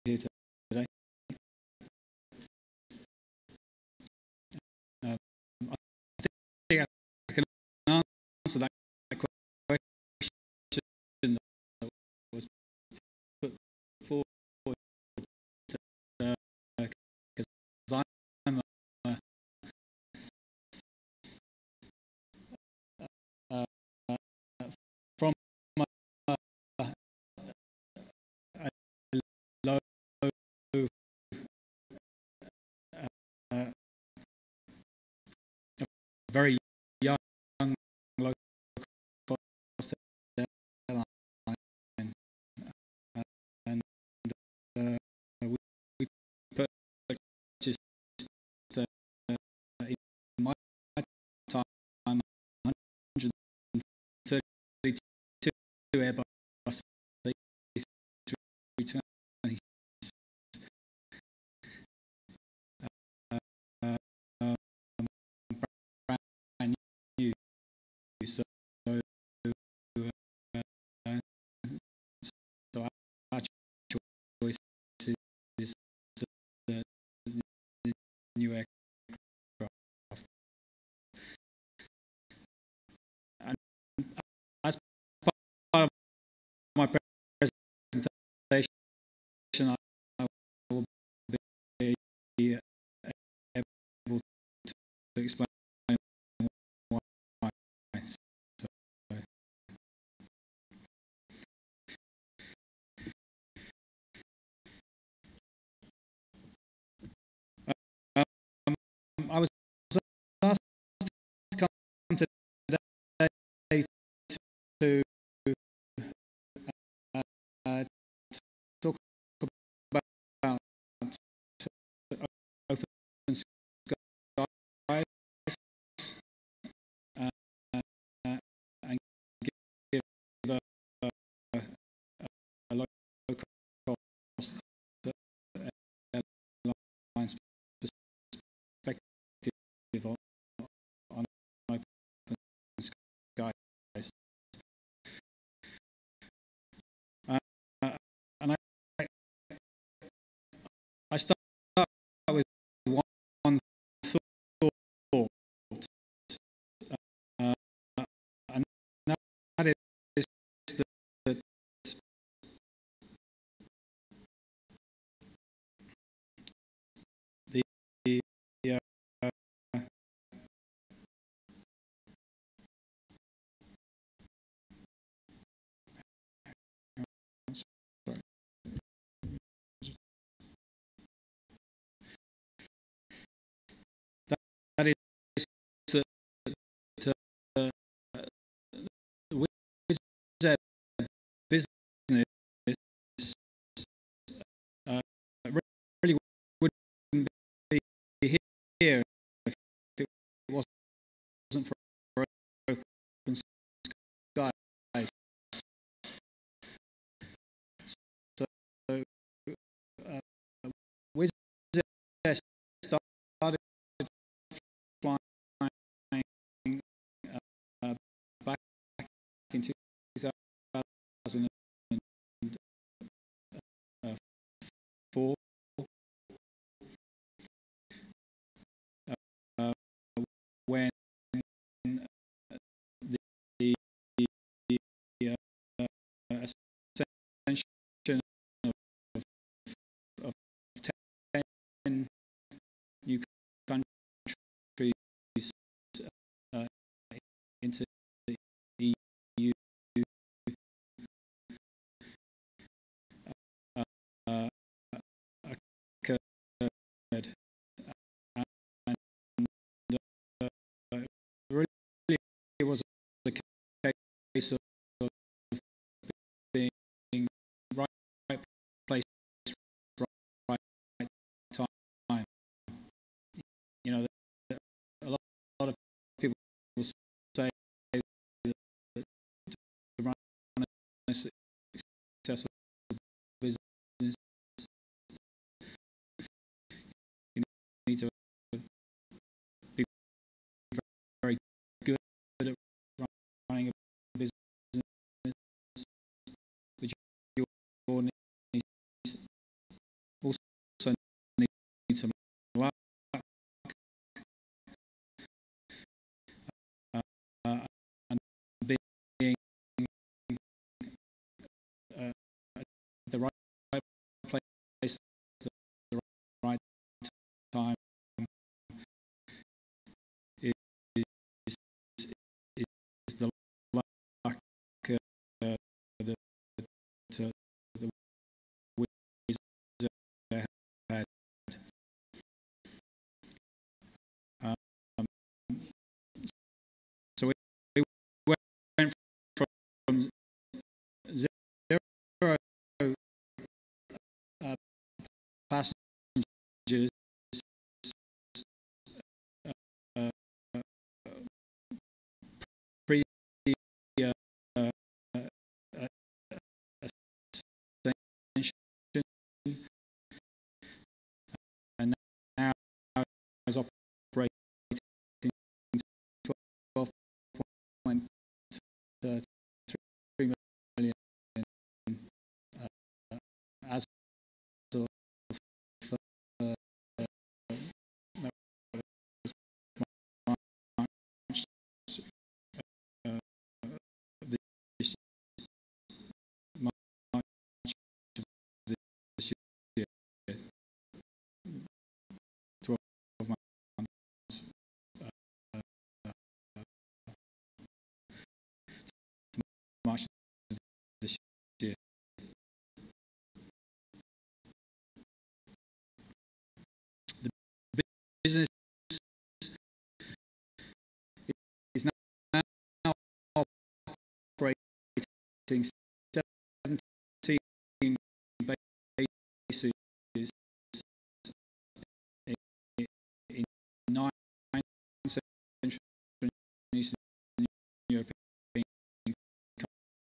here today. I think I can answer that question that was put forward because I'm from a low, uh, very young low cost airline, and we purchased in my time 132 Airbus A320s, brand new. So our choice is the new aircraft. And as part of my presentation, I will be able to explain why. So, I was asked to come today to talk about open skies and give a low cost airlines perspective on open skies. And I start with one thought, and that is that the that is that Wizz Air business really wouldn't be here if it wasn't for open skies. So Wizz Air started flying back in 2004 when the ascension of 10 new countries into the EU occurred, and really it was a case of being right place, right time. You know, a lot of people will say that to run a successful business, you need to be very good at running a business. business is now operating 17 bases in 9 Central and Eastern European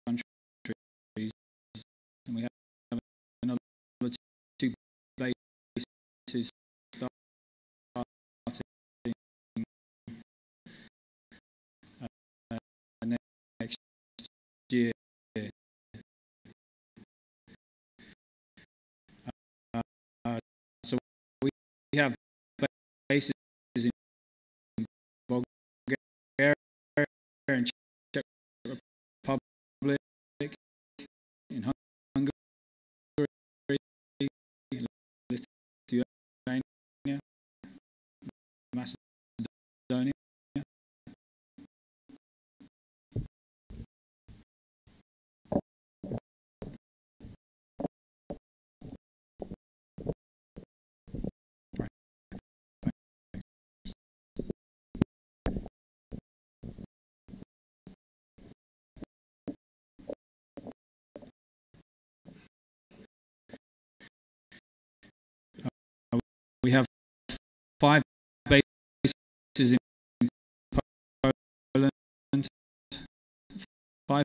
countries, and we have another 2 bases starting next year. So we have bases in Bulgaria and Czech Republic, in Hungary, Lithuania, Macedonia. We have 5 bases in Poland, 5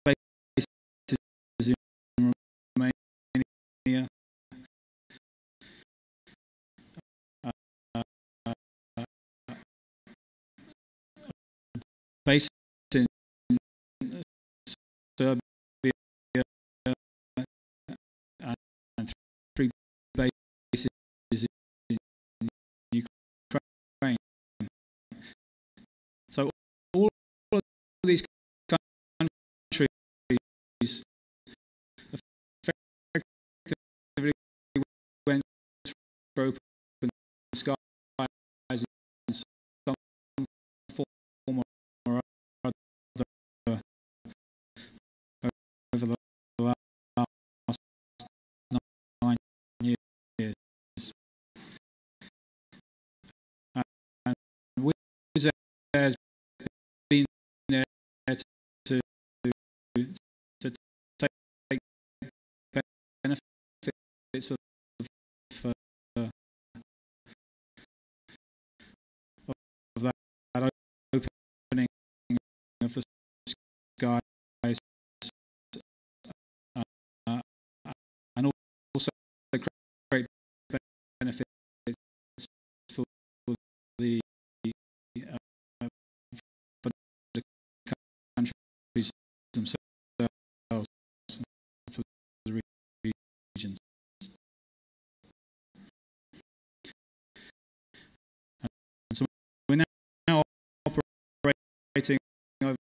bases in Romania, base in Serbia, and 3 bases in Ukraine. So all of these countries effectively went through open skies in some form or other over the last 9 years. And Wizz Air has been there to take benefits of that opening of the skies, and also create benefits for the for the countries themselves, for the regions. And so we're now operating over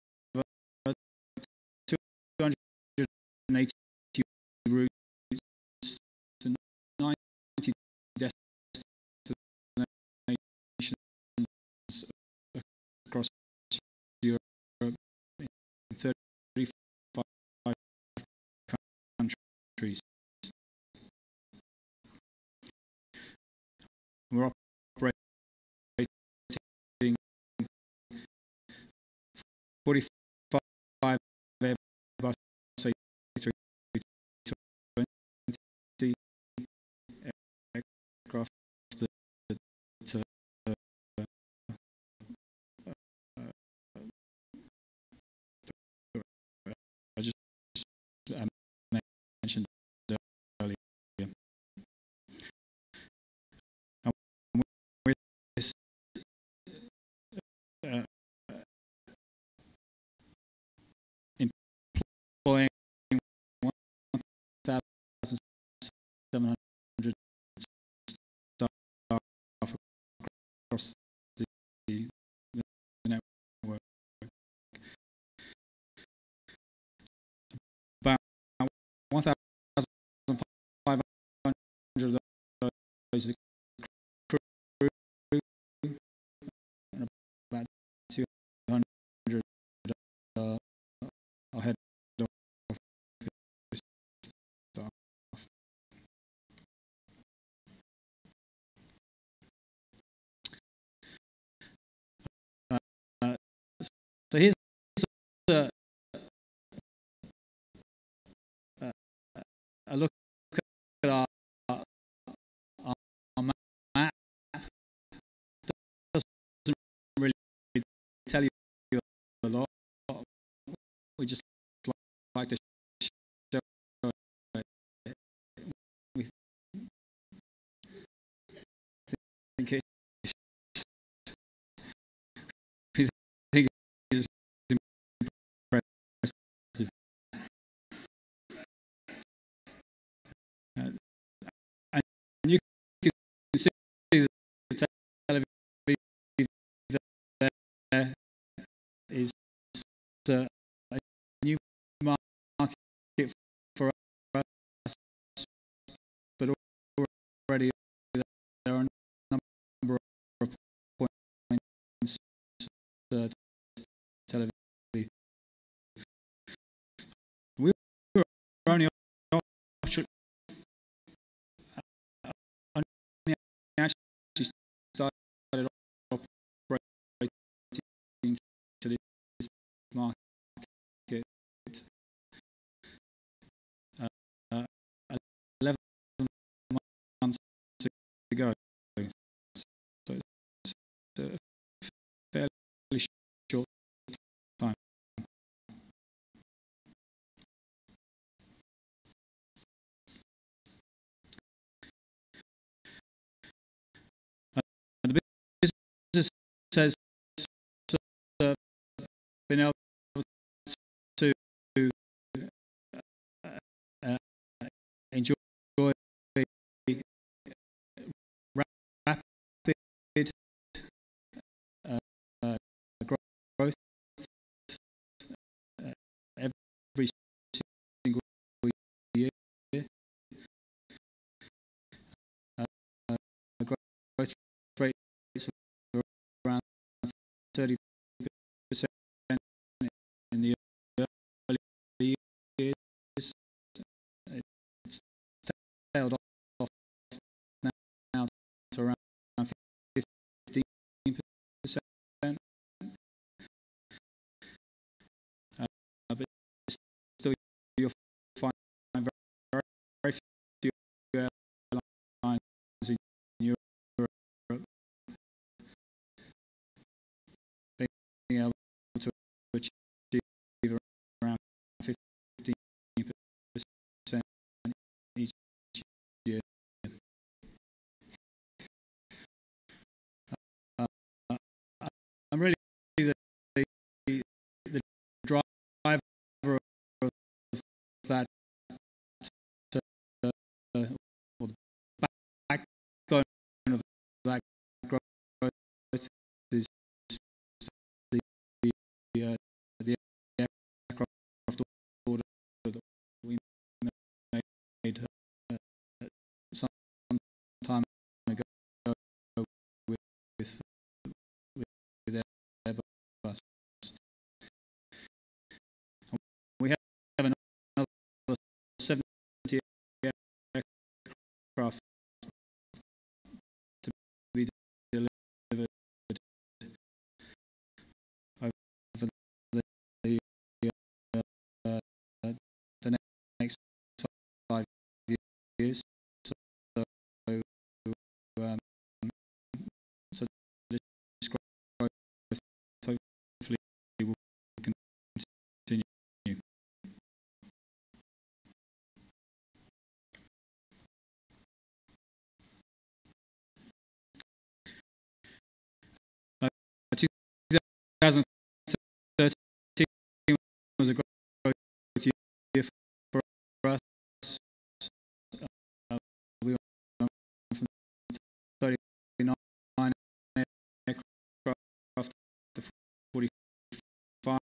280 routes to 90 destinations across Europe in 35 countries. We're operating 45 Airbus A320 aircraft that I just mentioned earlier. We're employing 1,700 staff across the network. About 1,500 of those crew, and about 200 are head office staff. we just like to show it. We think it's, we think it's impressive. And you can see the television there is a new market for us, but already there are a number of points television. We were only actually started operating to this market 11 months ago. So it's a fairly short time. The business has been able to enjoy rapid growth every single year. Growth rates of around 30% in the early years. It's tailed off now to around 15%. But still, you'll find very few airlines in Europe being able to achieve around 15% each year. I'm really the driver of that, or the backbone of that growth is the aircraft order that we made some time ago with Airbus. We have another 70 aircraft to be delivered over the next 5 years. So this growth hopefully will continue. Uh, 2013 was a growth year for us. We went from 39 aircraft to 45,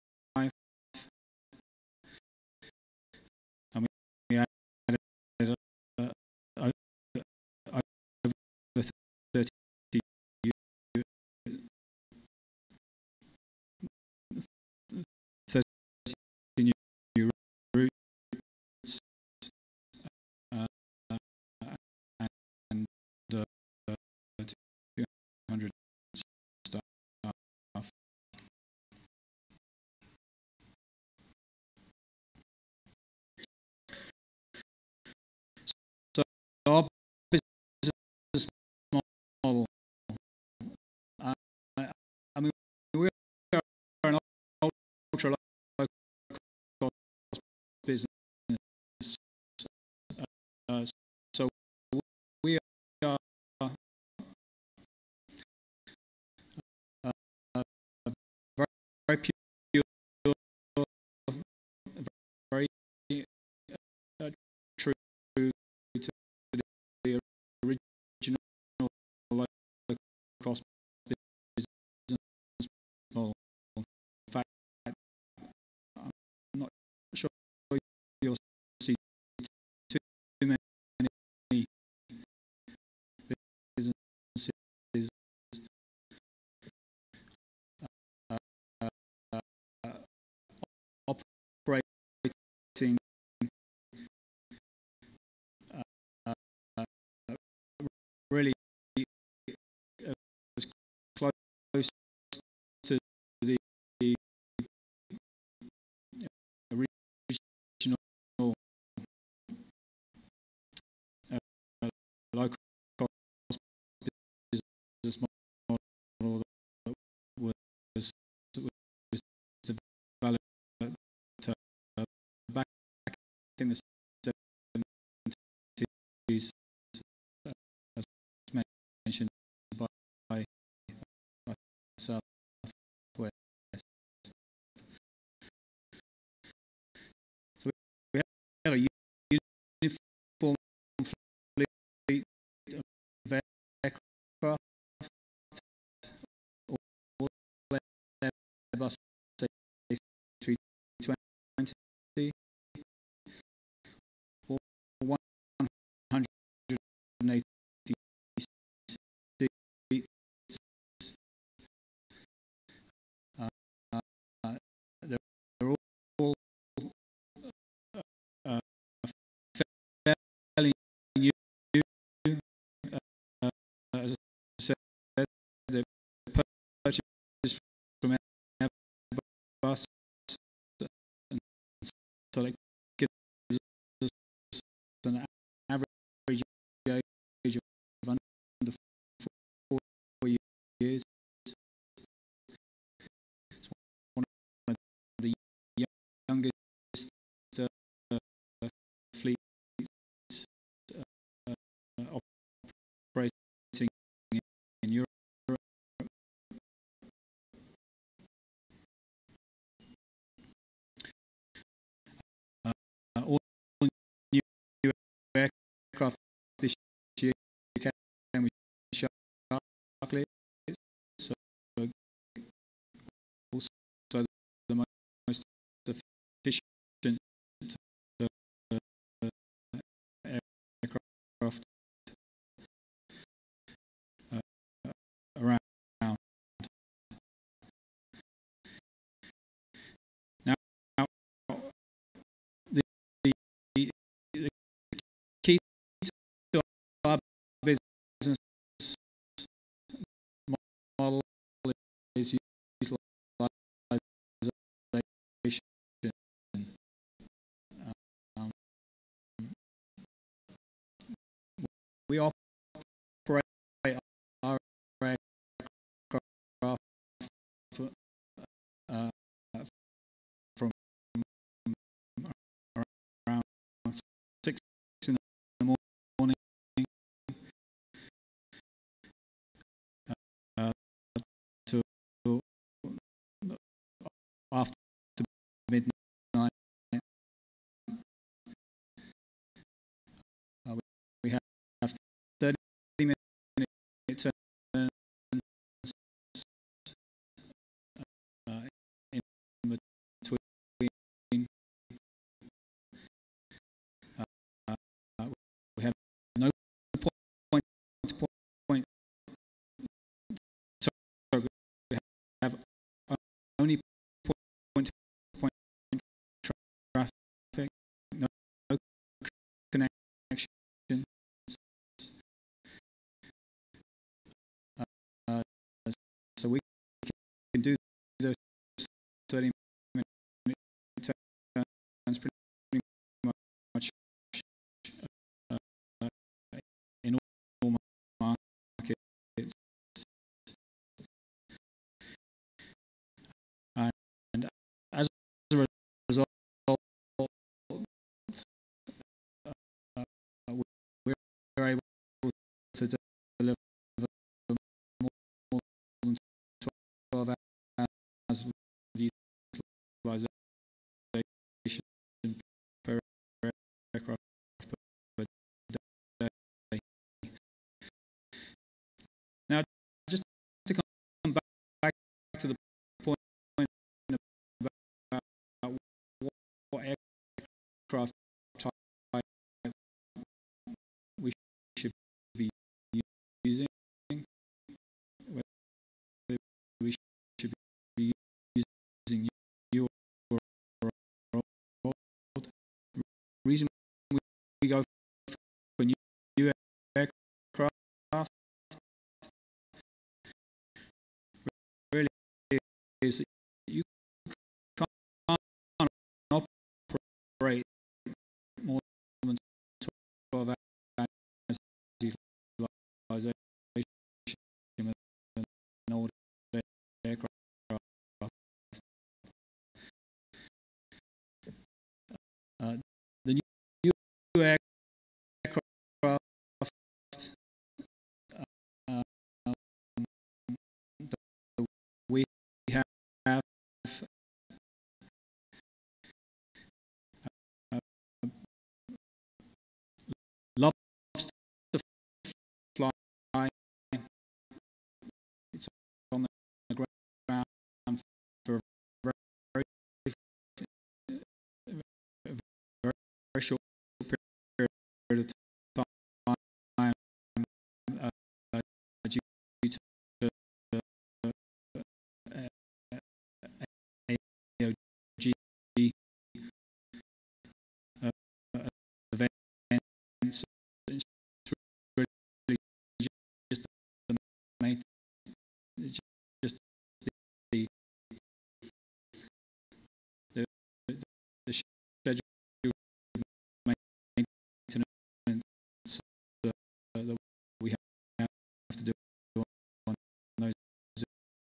and we added over 30 new routes and 200 staff. So our business model, I mean, we are an ultra low cross business model. In fact, I'm not sure you'll see too many businesses operating really as close to the original low cost business model that was developed back in the 70s, as mentioned by Southwest. So we have a uniform fleet of aircraft, all Airbus A320, all 180 seats. They're all fairly new. As I said, they're purchased from Airbus, and so that gives us an average age of under 4 years. It's one of the youngest fleets operating in Europe. All new aircraft this year came with Shark, so also the most efficient aircraft around. Now, the key to our business model is utilization. We operate our aircraft from around 6 in the morning to after midnight. We have 30-minute turns in between. We have no point to point. Sorry, we have only point to point traffic, no connection. So we can do those 30-minute turns pretty much in all markets. And as a result, we're able to deliver more than 12 hours of utilization per aircraft per day. Now, just aircraft type we should be using, whether we should be using new or old. The reason we go for new aircraft really is that you can't operate more than 12 hours utilization with an old aircraft. The new aircraft that we have loves to fly. It's on the ground for a very, very short period of time due to AOG events. It's really just the main, it's just the schedule maintenance that we have to do on those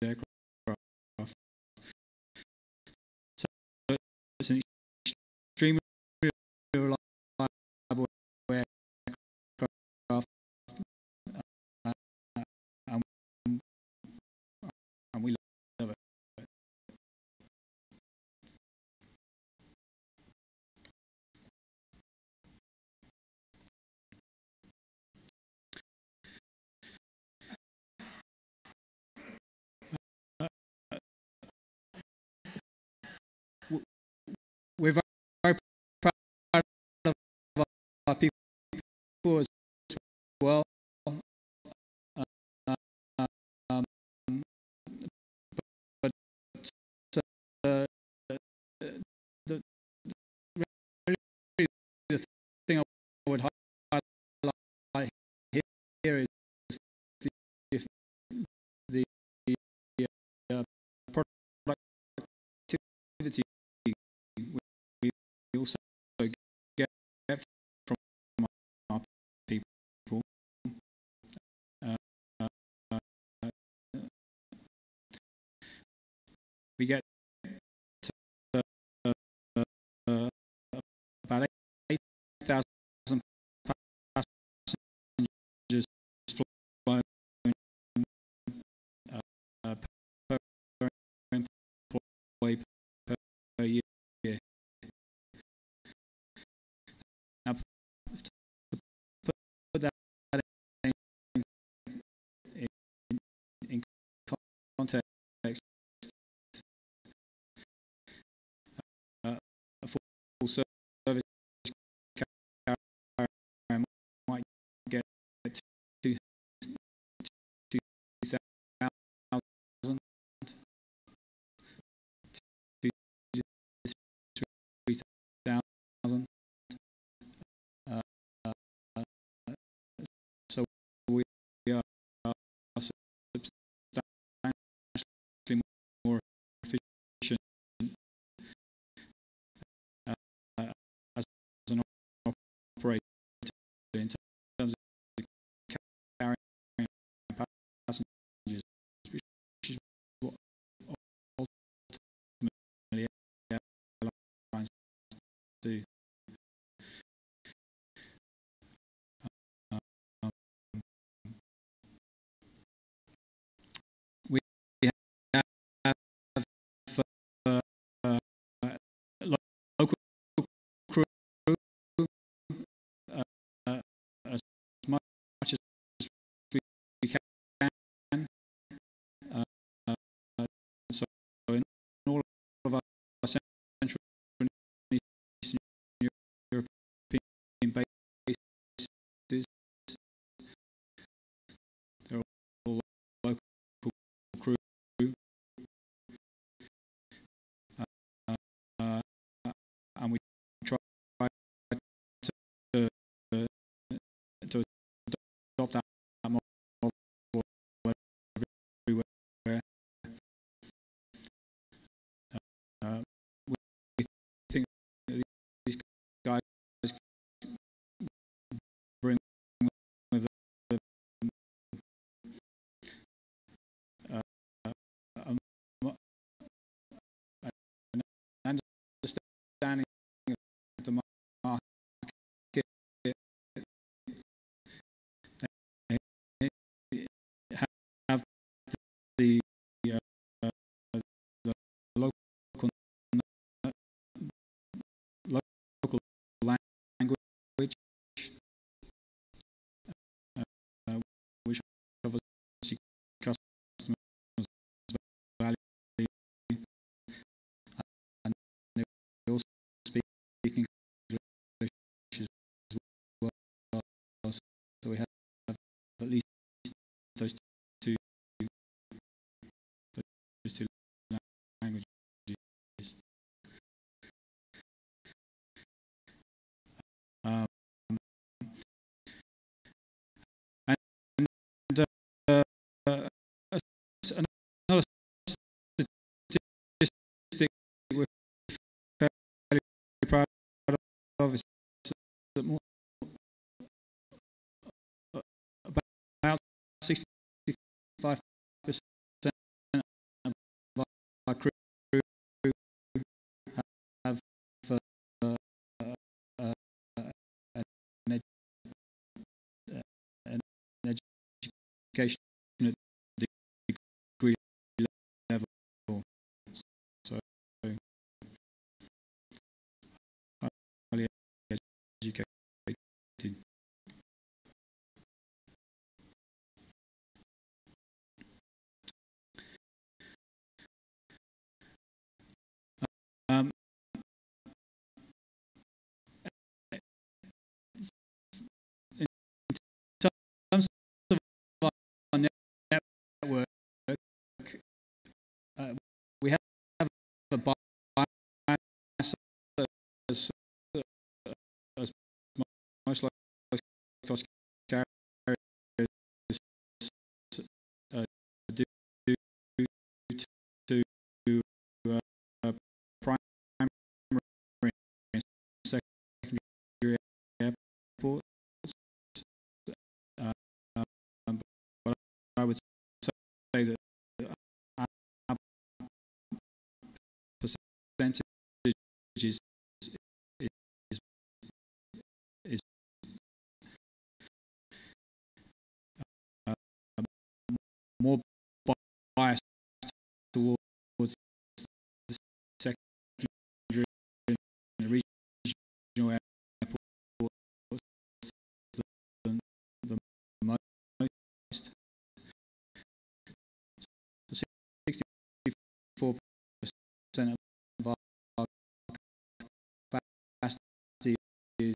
aircraft. So it's an extremely reliable aircraft, and we love it. We're very proud of our people as well. Um, but uh, the, really the thing I would highlight here is the productivity we also get from our people. We get about 8,000 passengers flown per employee per year. Now, to put that in context, a full service carrier might get 2,000 to 3,000. So we are substantially more efficient as an operator in terms of carrying passengers, which is what ultimately airlines do. We have local crew as much as we can. So in all of our Central and Eastern uh, the local local language, which obviously customers value, and they all speak English as well. So we have at least those two languages. Um, and another statistic we're fairly proud of is that about 65% of our crew have an, an education at degree level. So highly educated. Um, in terms of our network, we have a bias as most low-cost carriers do to primary and secondary airports. But I would say that our percentage is is uh, more biased towards the secondary and the regional airports than the most. So 64% of our capacity is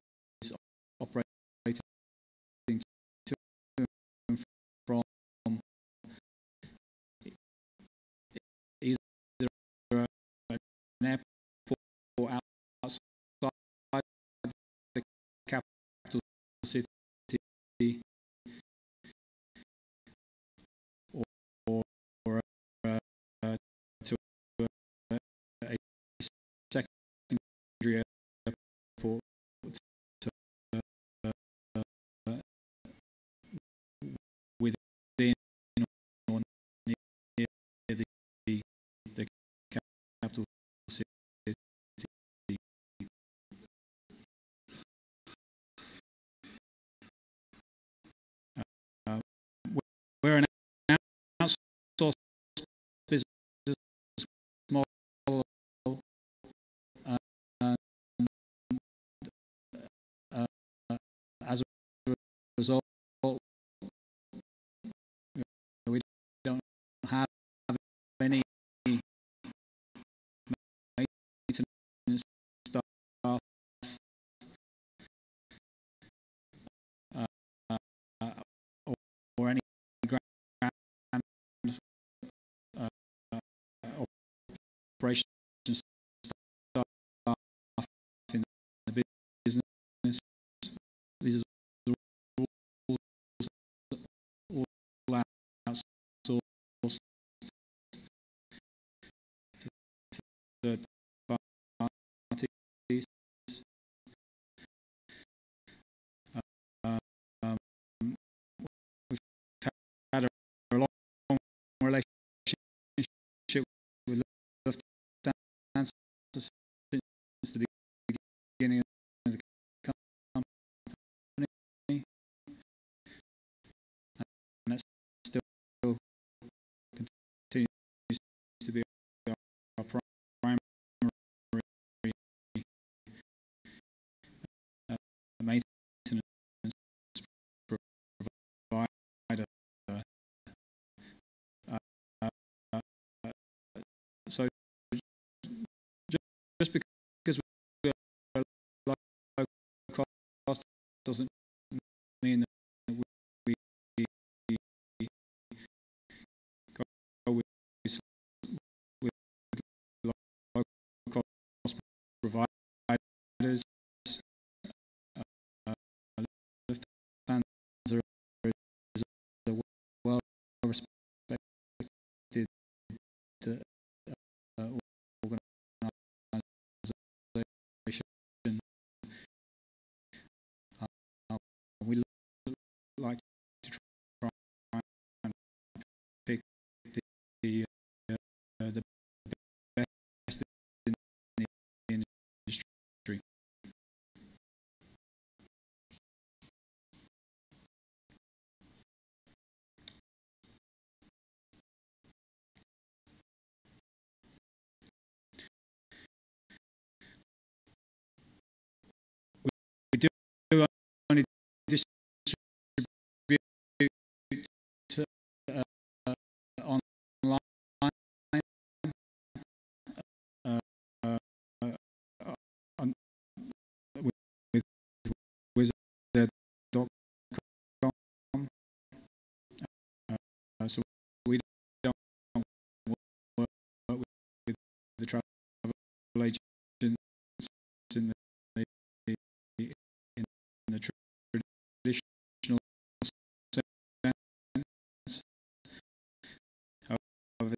operating to and from either an airport outside the capital city or to a secondary airport within or near the capital city. Uh, we're an outsourced business model, and uh, as a result, we don't have any maintenance staff uh, or any ground uh, operations staff in the business. These are all outsourced to third parties. Um, we've had a long relationship with Lufthansa since the beginning of the company, and that still doesn't mean that we go with low-cost providers. Lufthansa is a well-respected organisation. We like to try and pick the best in the industry. We do only distribute online on, with wizard.com. So we don't work with the travel agents in the traditional sense. However,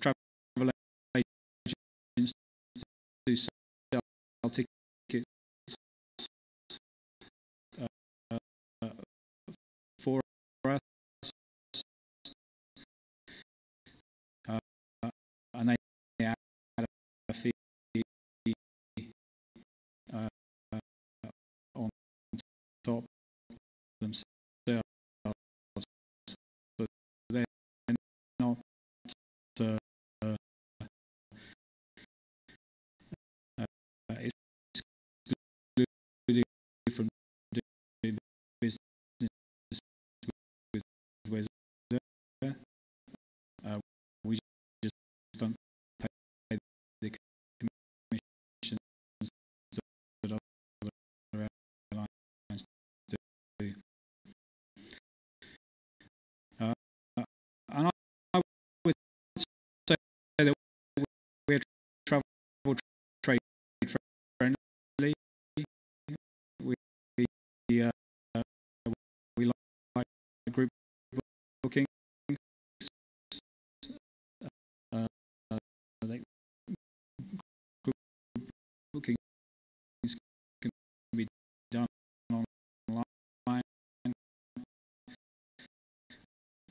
travel agents do sell tickets for us, and they add a fee on top themselves. So they're not excluded from doing business with Wizz Air. We just don't pay the commissions that other airlines do. And I would say that we're travel trade friendly. We like group bookings. Group bookings can be done online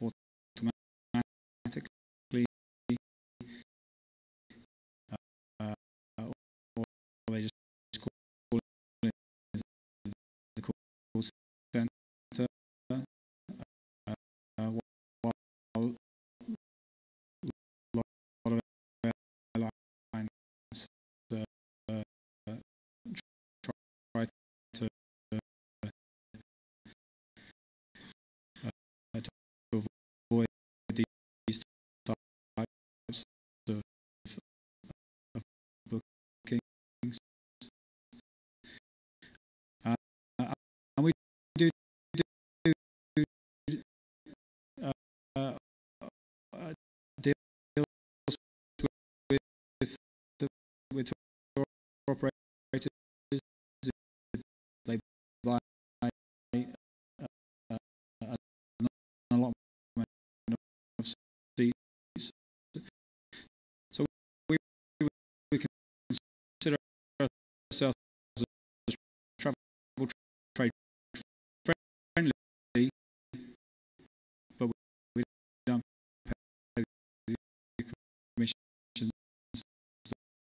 automatically, or they just call in the call center. While a lot of airlines try to avoid these types of bookings, and we do deals with tour operators. They buy an allotment of seats. So we consider ourselves as travel trade friendly, but we don't pay the commissions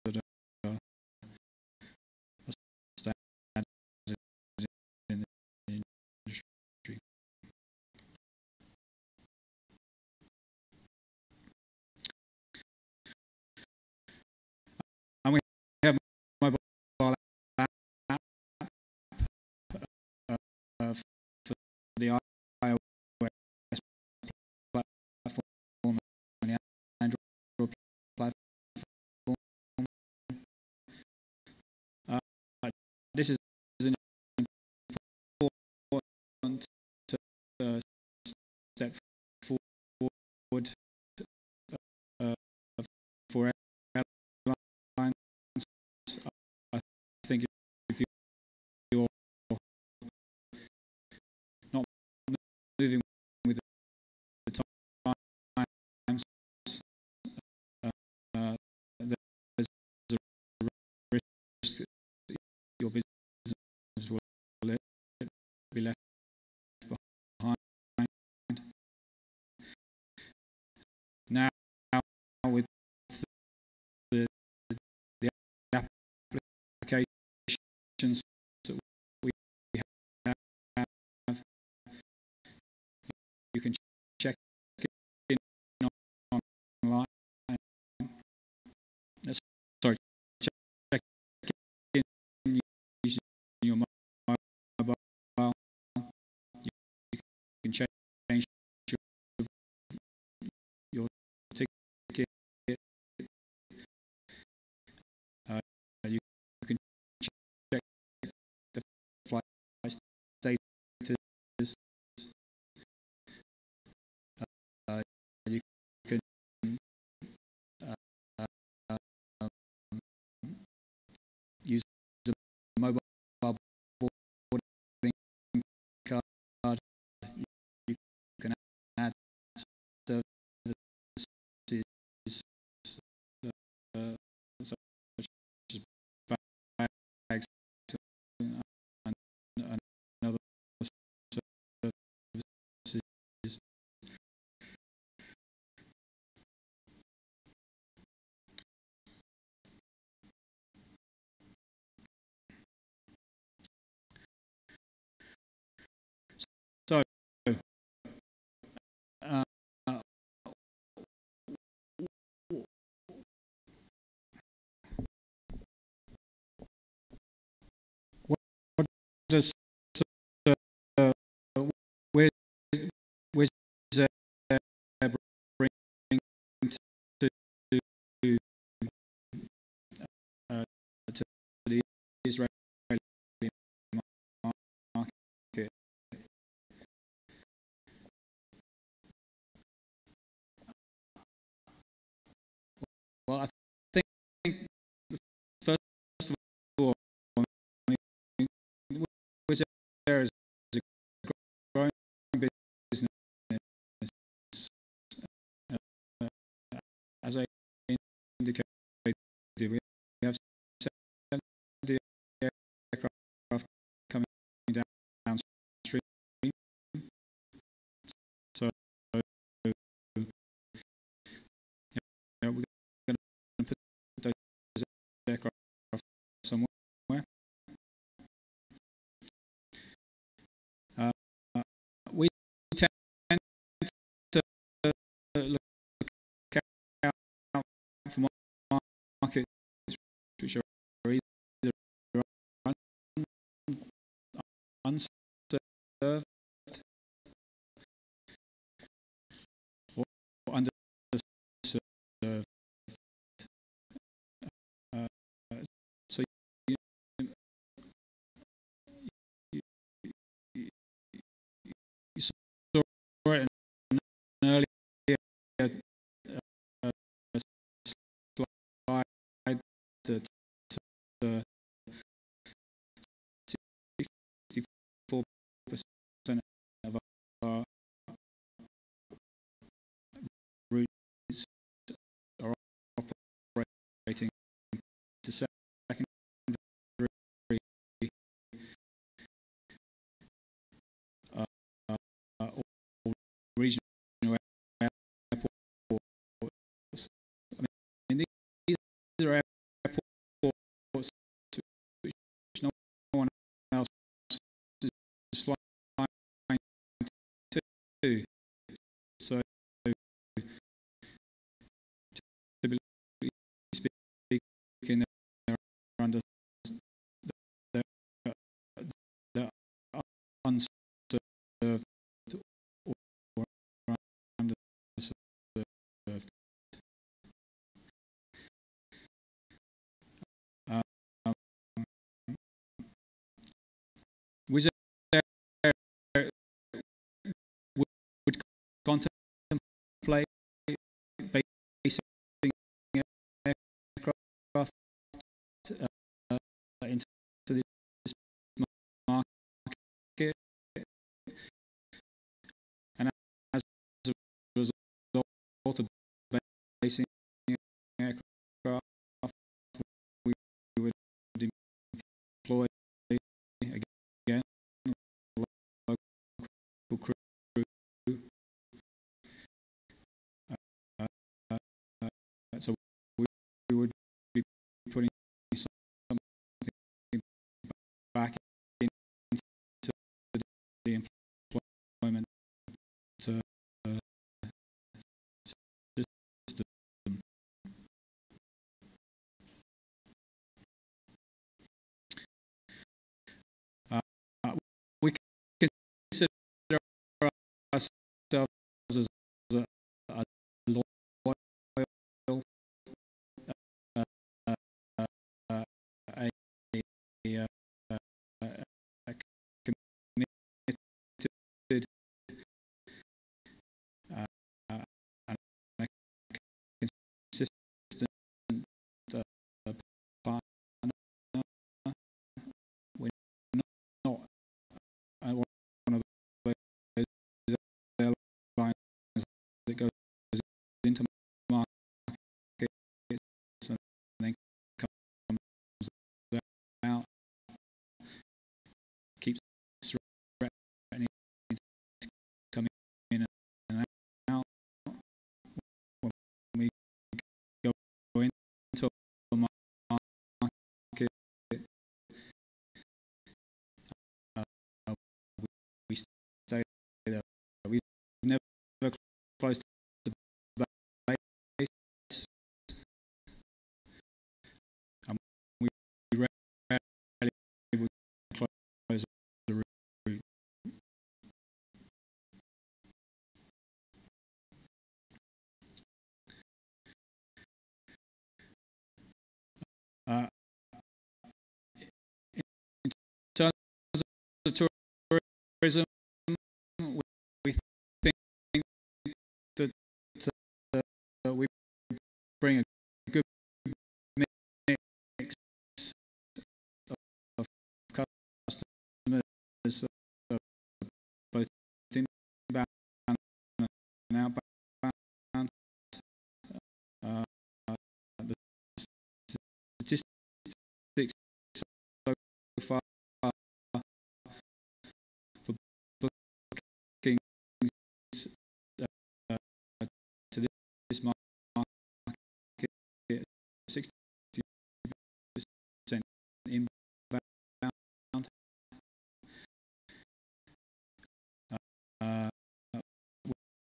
that are standard in the industry. And we have mobile app for the iOS platform and the Android platform. This is an for airlines. I think if you're not moving with the times, there's a risk that your business will be left behind. Now, with the applications that we have, you can check in online. Sorry, check in using your mobile. You can change your ticket. You can check the flight status. You can use a mobile boarding card. You can add services such as bags and other services. So, what does where bring to the Israeli market? Well, I think first of all, Wizz Air is a growing business. As I indicated, we have 70 aircraft coming downstream. So we're going to put those aircraft somewhere. We tend to look out for markets which are either unserved or underserved. So you saw it in an earlier slide that 64% of our routes are operating to secondary or regional airports. I mean, these are airports which no one else is flying to. So, typically speaking, they're under the unserved or underserved. Wizz Air would contemplate basing into this market, and as a result of basing aircraft, we would employ again local crew. So we would be putting something back into the employment system. We consider ourselves as a loyal, a committed, and a consistent partner. We're not one of those airlines that goes into markets and then comes out, keeps threatening to come in and out. When we go into a market, we stay there. We've never closed the base, and we rarely would close the route. In terms of tourism, we think that we bring a good mix of customers, both inbound and outbound. The statistics so far for bookings to this market, 60% inbound.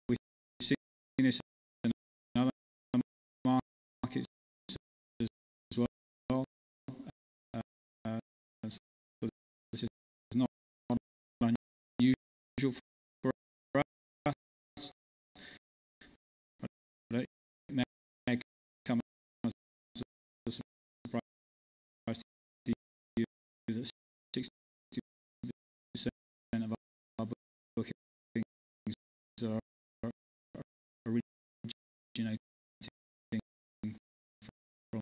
We've seen this in other markets as well. So this is not unusual for us, but it may come as a surprise to you that 60% of our bookings are originating from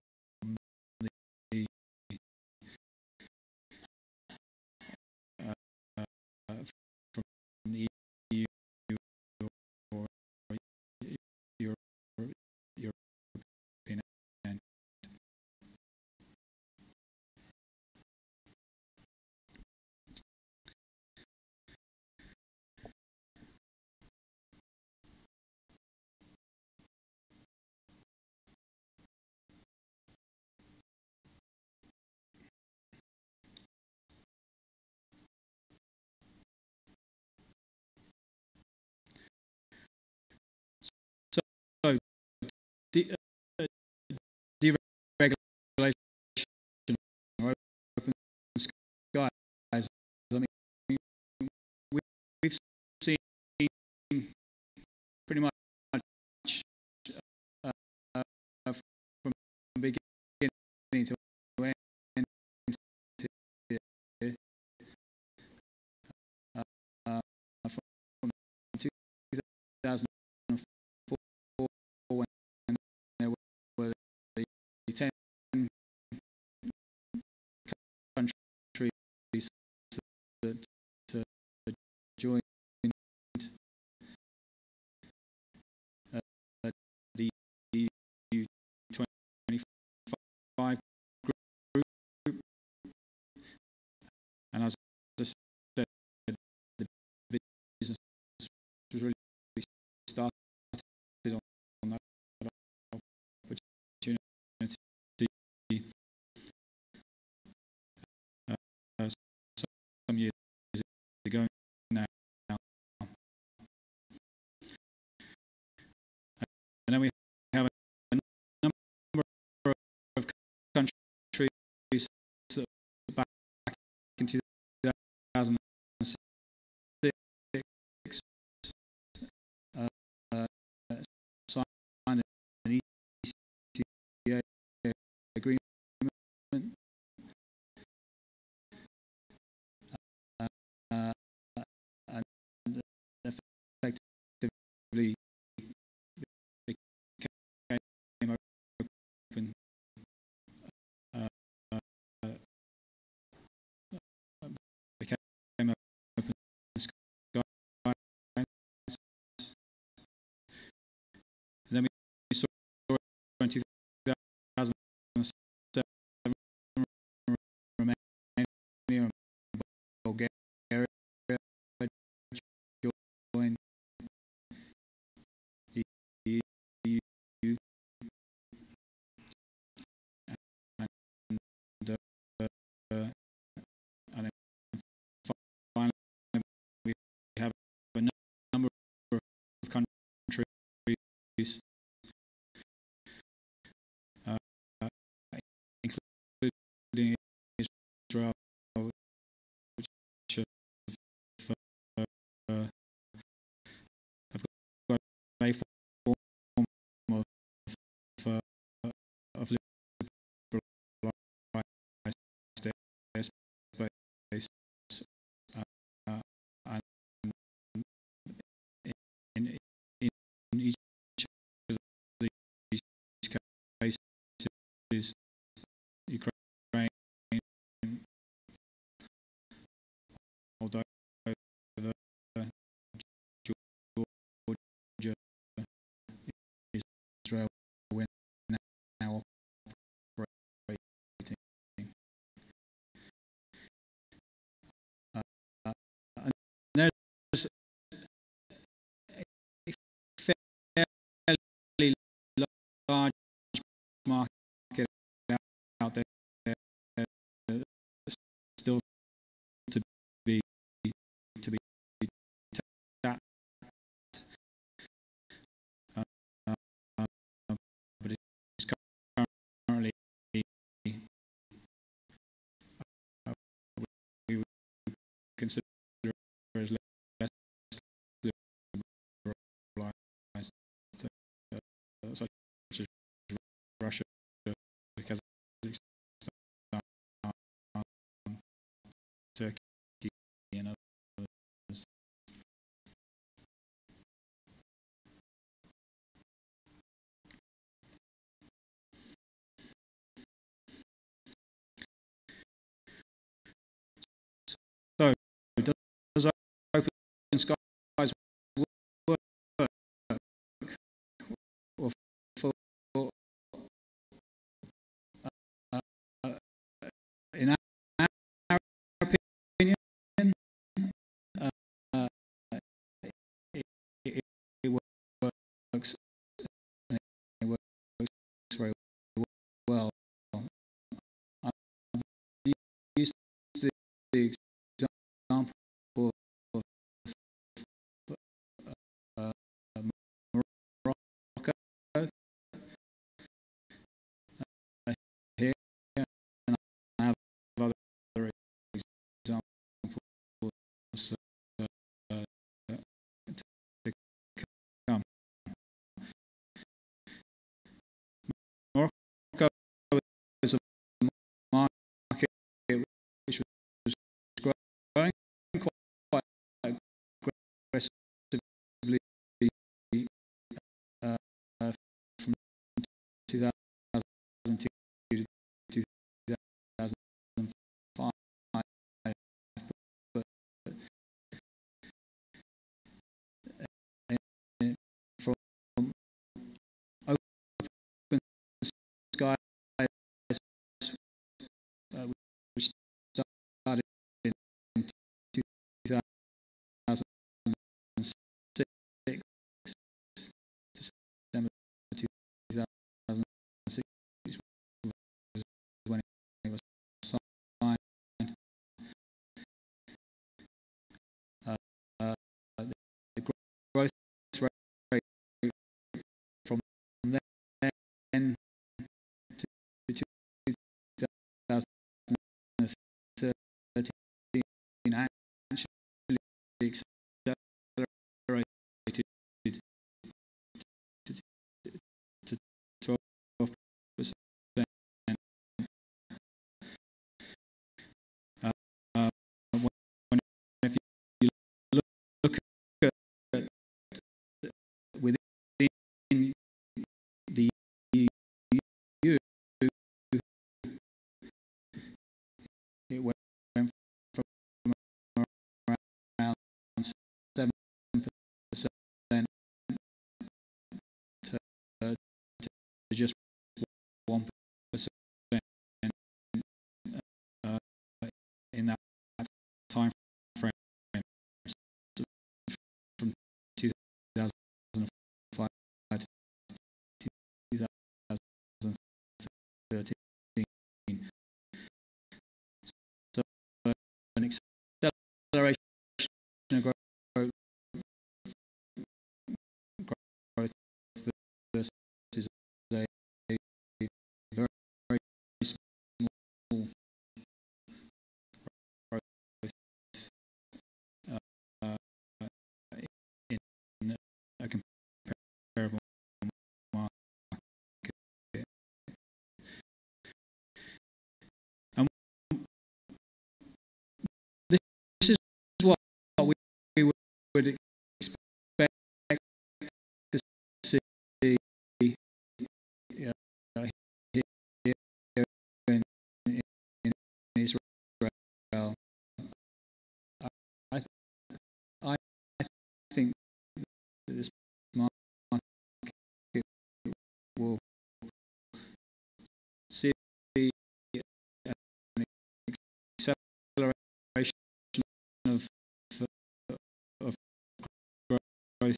the EU or European end. So deregulation or open skies. I mean, we've seen pretty much from beginning to end from 2004 when there were the 10 And then we have a number of countries that back in 2006 signed an ECA agreement, and effectively became open, became open skies. And then we saw in 2007 Romania and Bulgaria joined the EU, and then finally we have a number of countries, including Israel, which have got a form of liberalised airspace, and in each of these cases, Ukraine, Moldova, Georgia, Israel, we're now operating. And there's a fairly large market out there still to be tapped, but it's currently we would consider as less liberalised, such as Russia, Kazakhstan, Turkey, and others. So, does open skies work, or for in our opinion, uh, it works. It works very well. I've used the example of this market will see an acceleration of growth,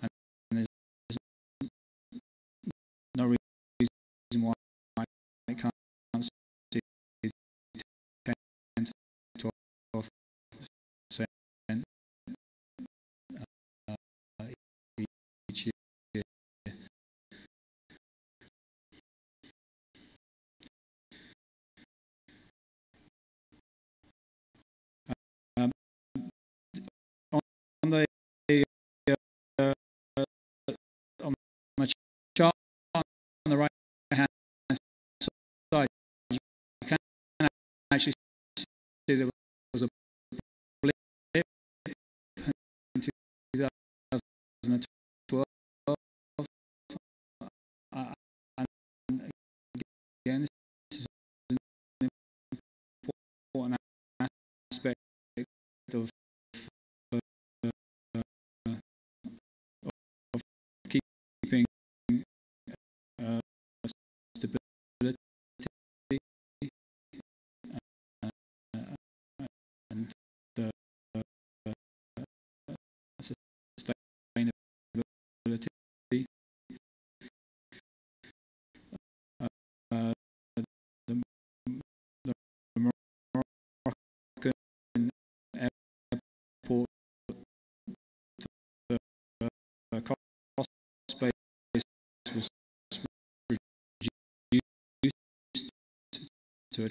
and there's no reason why it can't see 10 to 12% each year. Um, on the on the chart on the right hand side, you can actually see there was a blip in 2012, and again, this is an important aspect of keeping stability and the sustainability. The Moroccan airport cost base was reduced to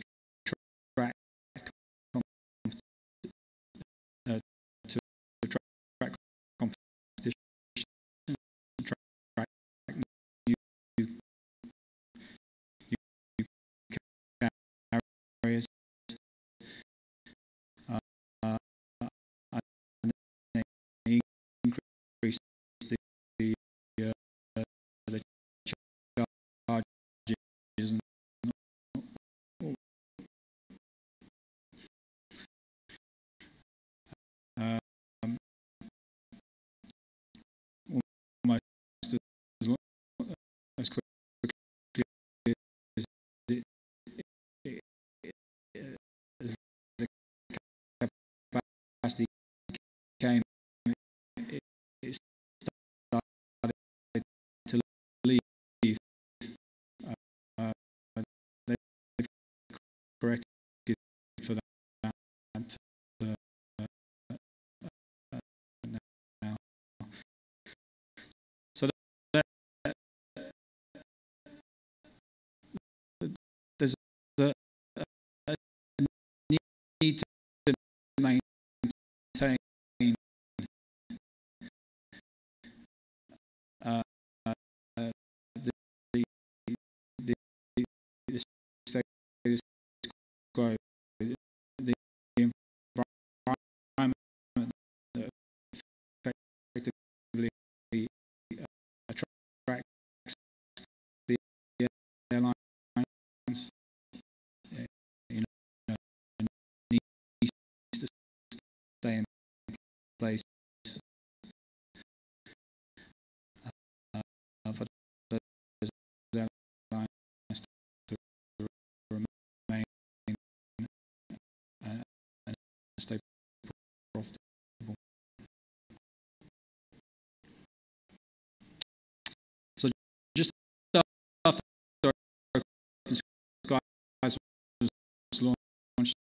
attract competition, attract new carriers, and they increased the charges and almost as quickly as as the capacity came, it started to leave. They've corrected for that now. So there's a need to maintain the status quo, the environment that effectively attracts the airlines, needs to stay in place for those airlines to remain and stay profitable. So just after Open Skies was launched,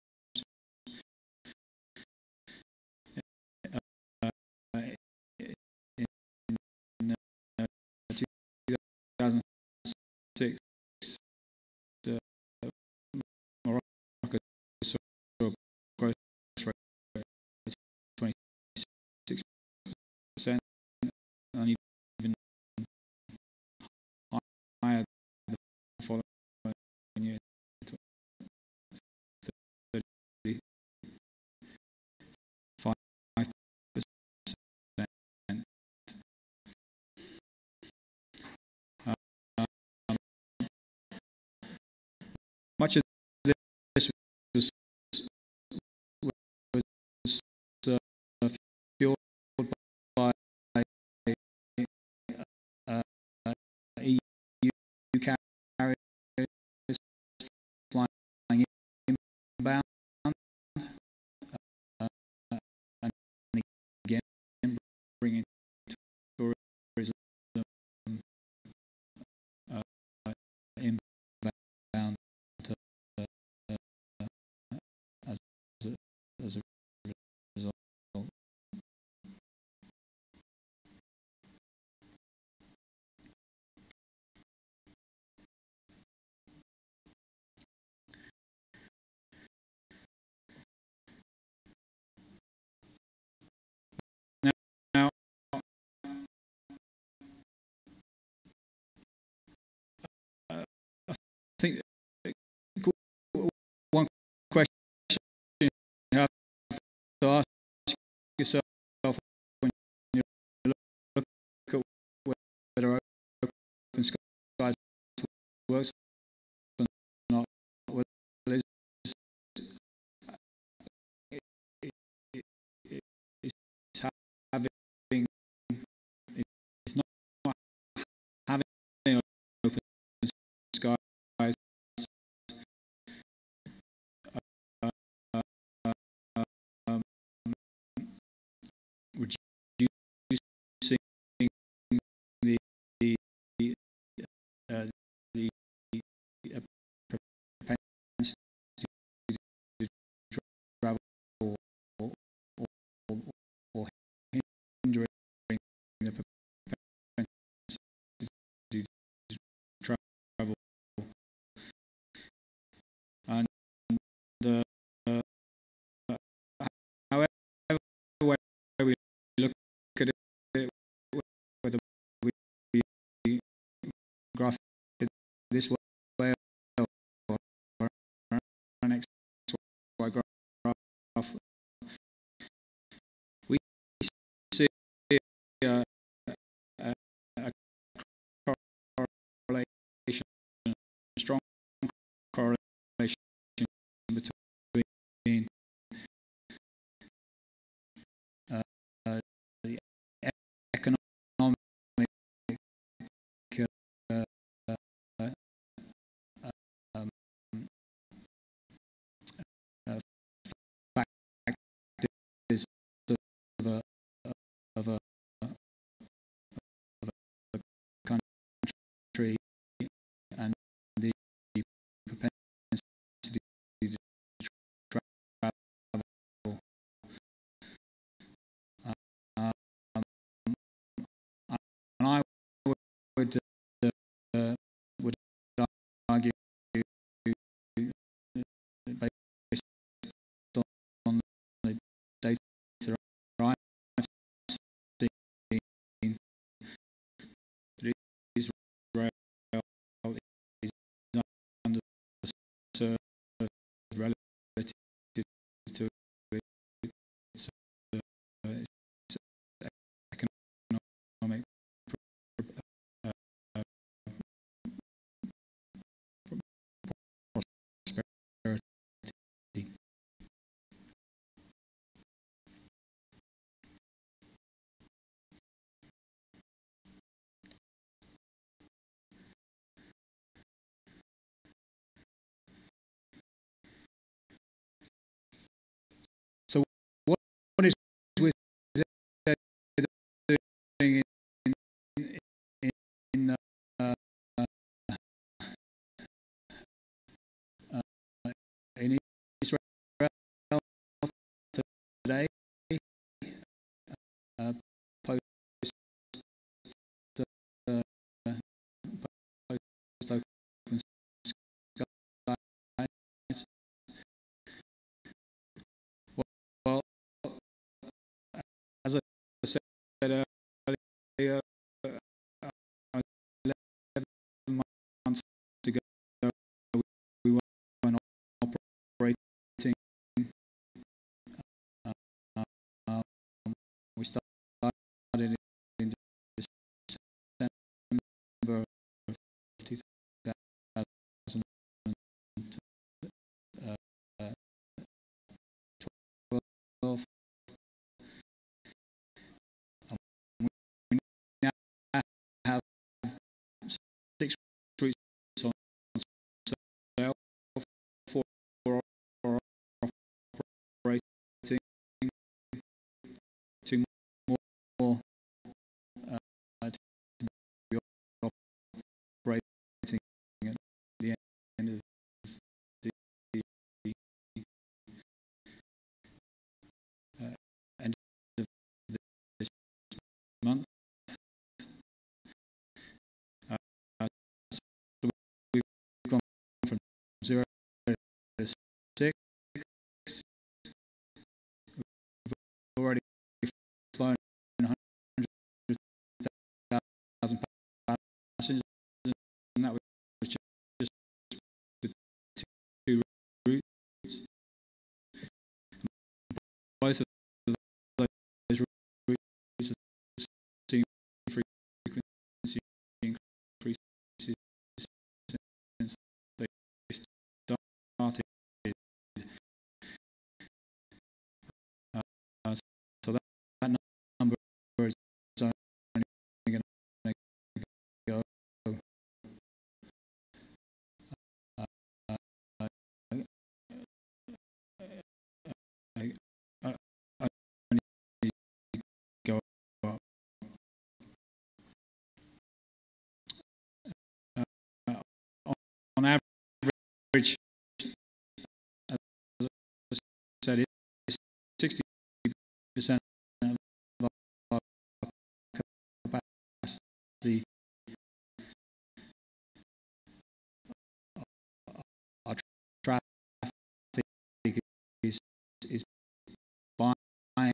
yourself when you look at whether open skies works or not, whether it's having, it's not having open skies, um, reducing the uh, the propensity to travel, or, or, or hindering the propensity to travel. And however way we look at it, whether we graph it this way or an XY graph, we see a correlation, a strong correlation between the economic um, factors of a of a country and the propensity to travel. Um, and I would would argue, based on the data I've seen, that Israel is underserved relative to its economic uh, prosperity. So what is Wizz Air doing in in Israel today, post uh, post open skies? Well, as I said earlier, 11 months ago, we weren't operating. Um, we started in December of 2012. We now have 6 routes on sale, 4 are operating, 2 more to be operating at the end of the end of this month. So we've gone from 0 to 6. We've already flown 100,000 passengers, and that was just with 2 routes. Both of of our capacity, our traffic is buying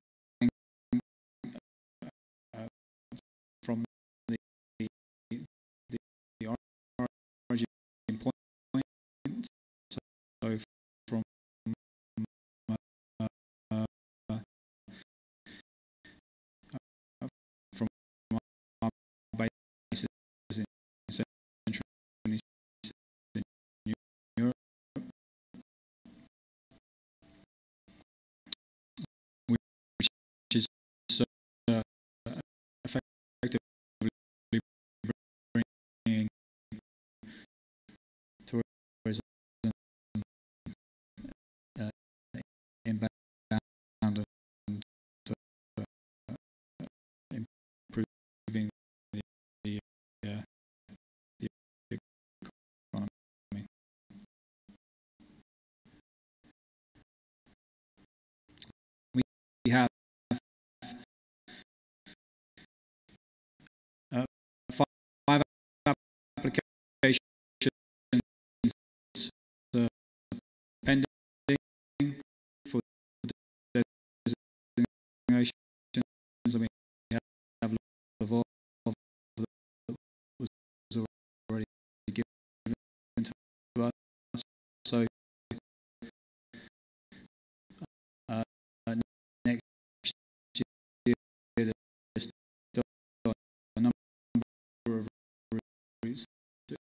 from the origin point. So from from our bases in Central and Eastern Europe, which is effectively bringing tourism inbound and improving the economy. We have 5 applications pending for designations. We have Lvov that was already given to us. So next year there's still a number of routes that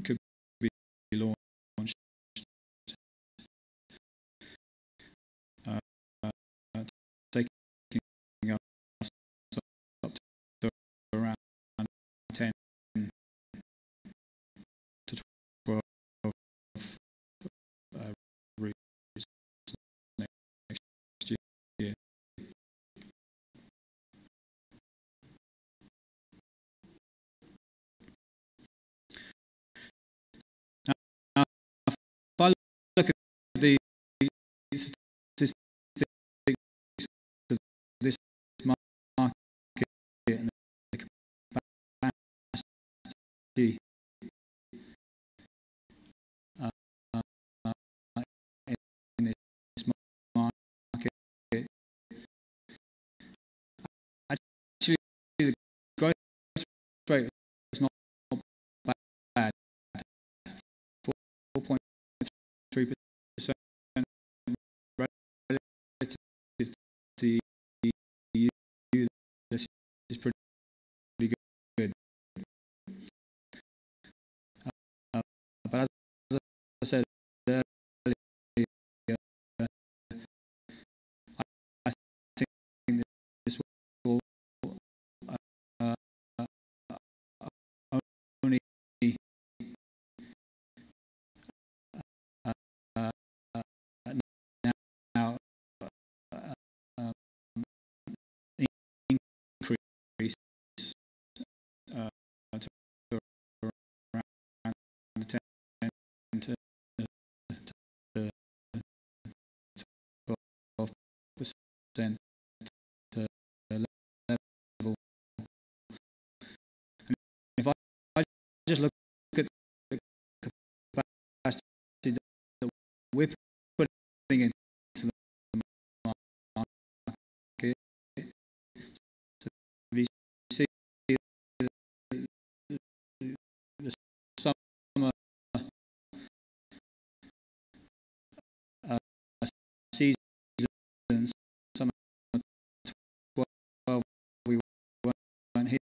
could be launched, taking us up to around 10 to 12 routes next year. Now, if I look at the statistics of this market and the capacity in this market, actually the growth rate is not bad. 4.3% relative to the EU. This is pretty good. But as I said earlier, I think this will only now increase to around 10 to 12% level. And if I just look at the capacity that we're putting into the market, so if you see the summer seasons, summer 12, we weren't here,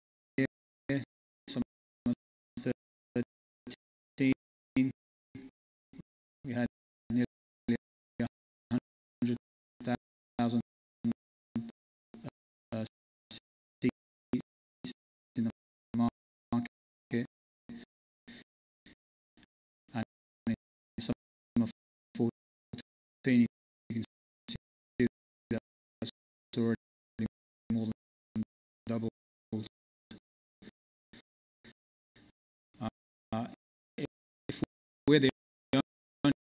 summer 13, we had nearly 100,000 seats in the market, and in summer 14 you can see that's already more than doubled. If we're the only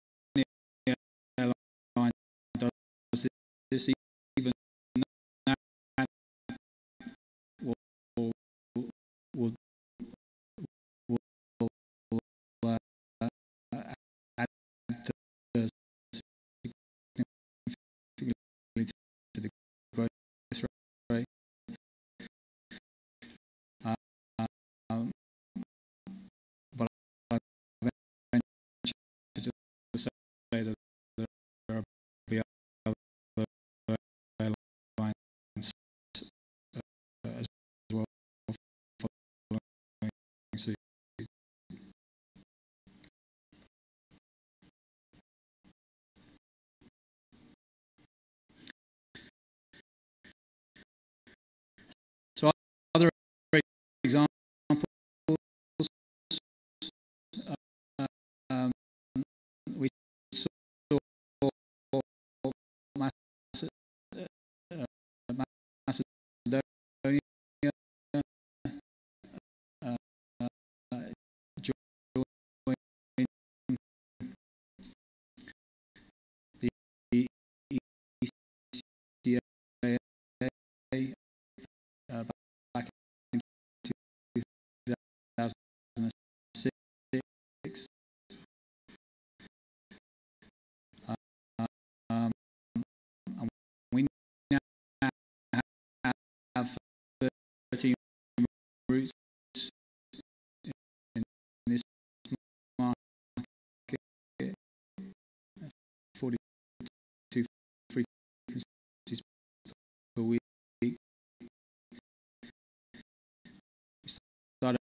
suit. So other examples, we saw Macedonia join the ECA back in 2006. And we now have 13 routes in this market, 42 frequencies per week. We started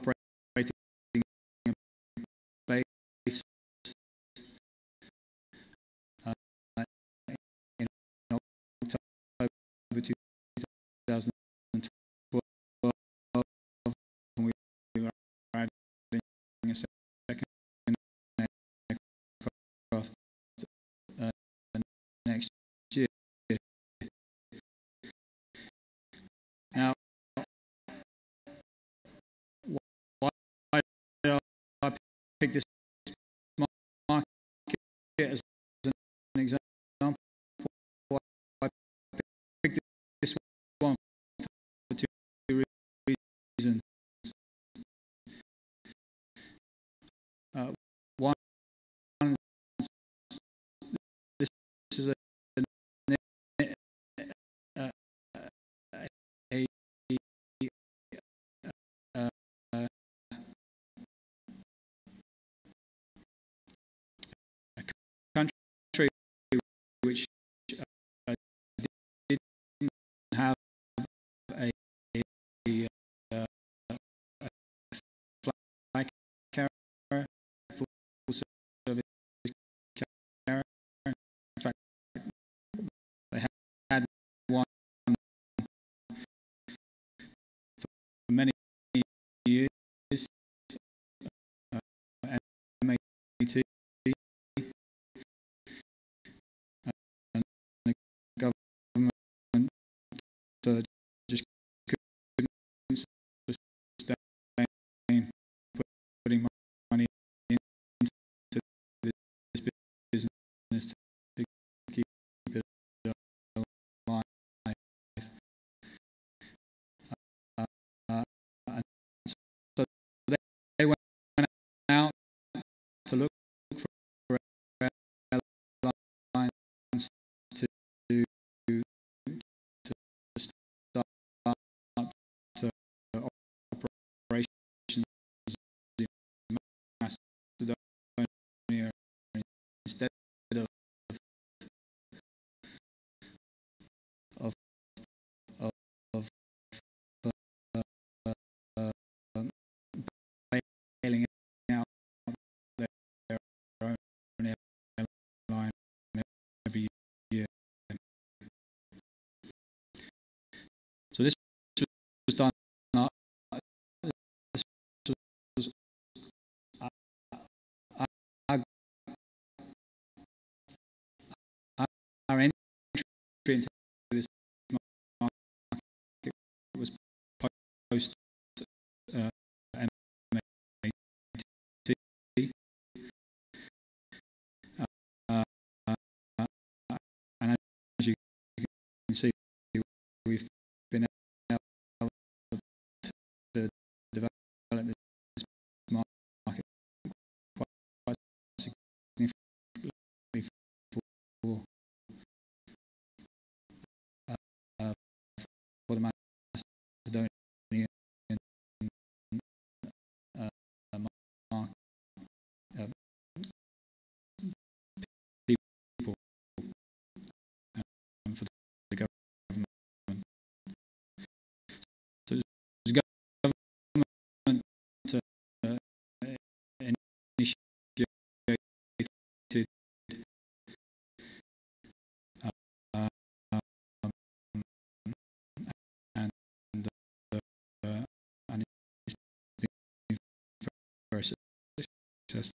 operating a base in October 2012, and we were adding a second aircraft next year. Now, why did I pick this market as an example? I picked this one for two reasons. One, this is a country which didn't have a flag carrier, full service carrier. In fact, they had one for many years, MAT, and the government just couldn't sustain putting money into this business to keep it alive. And so they went out to look for airlines to start to operations in Macedonia instead of bailing out their own airline every year. So this was done. This was our entry into this market was post MAT. And as you can see, we've been able to develop this market quite significantly for the Macedonian people and for the government. test.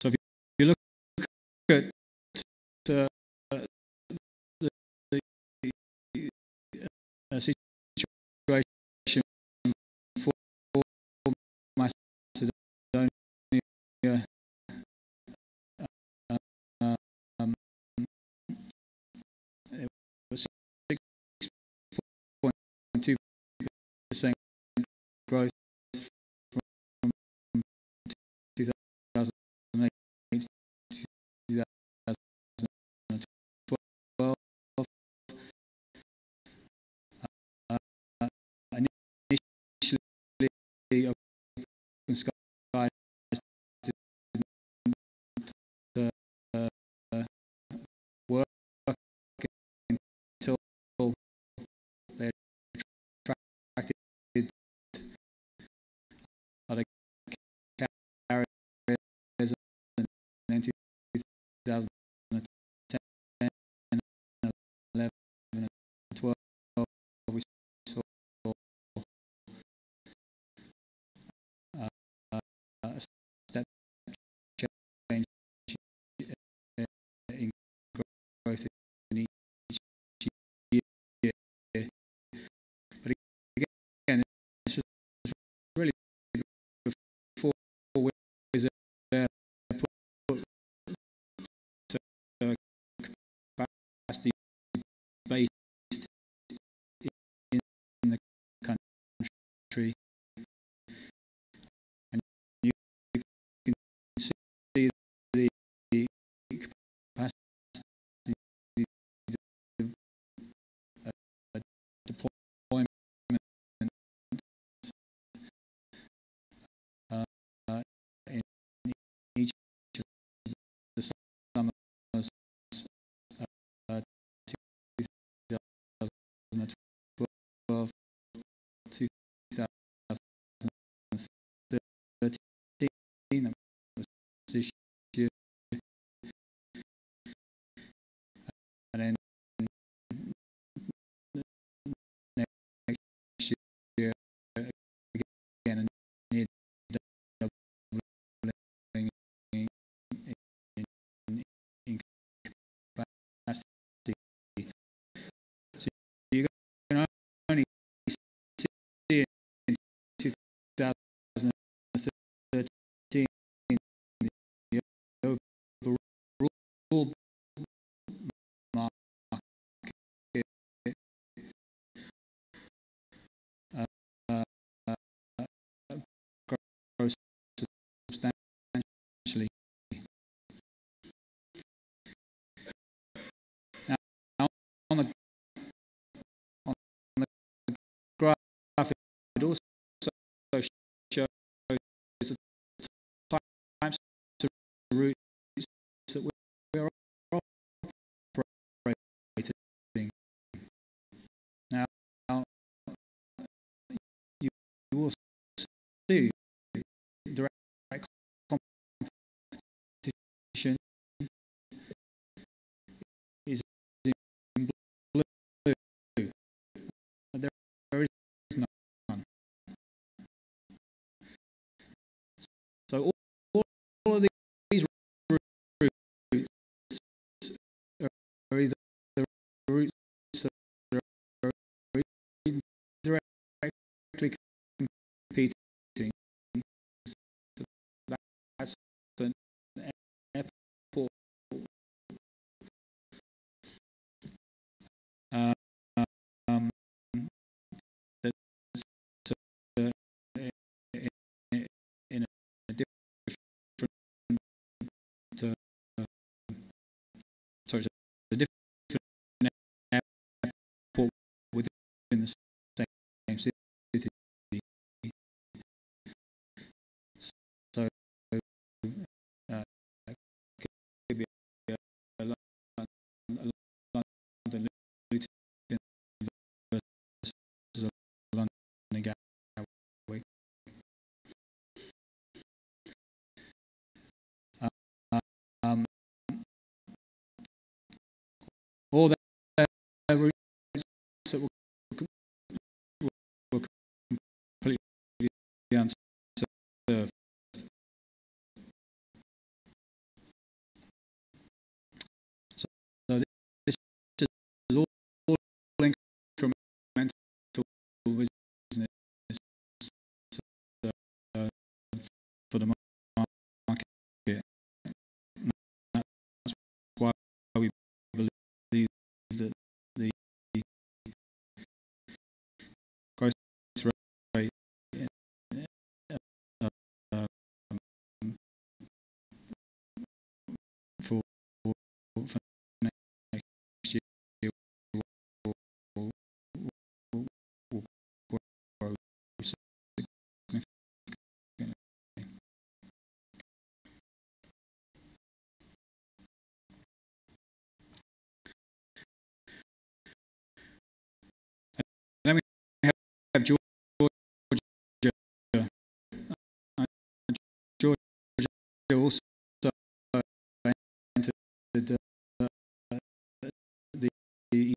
So if you look at the situation for Macedonia, it was 6.2% growth from 2008 to 2012. Initially, Open Skies didn't work until they attracted other carriers, and in 2010, 11, and 12, we saw a step change in growth in each year. But again, this was really before Wizz Air put capacity based in the country, and you can see the capacity deployment in each of the summers 2012, 2013, this year, and then next year again, a near doubling in capacity. So you can only see it in 2013 the overall market grows substantially. Now, on the graph, it also shows the types of routes that we're operating. Now, you will see direct competition is in blue. There is none. So all of these routes are either routes that are directly have Georgia. Georgia also entered the ECAA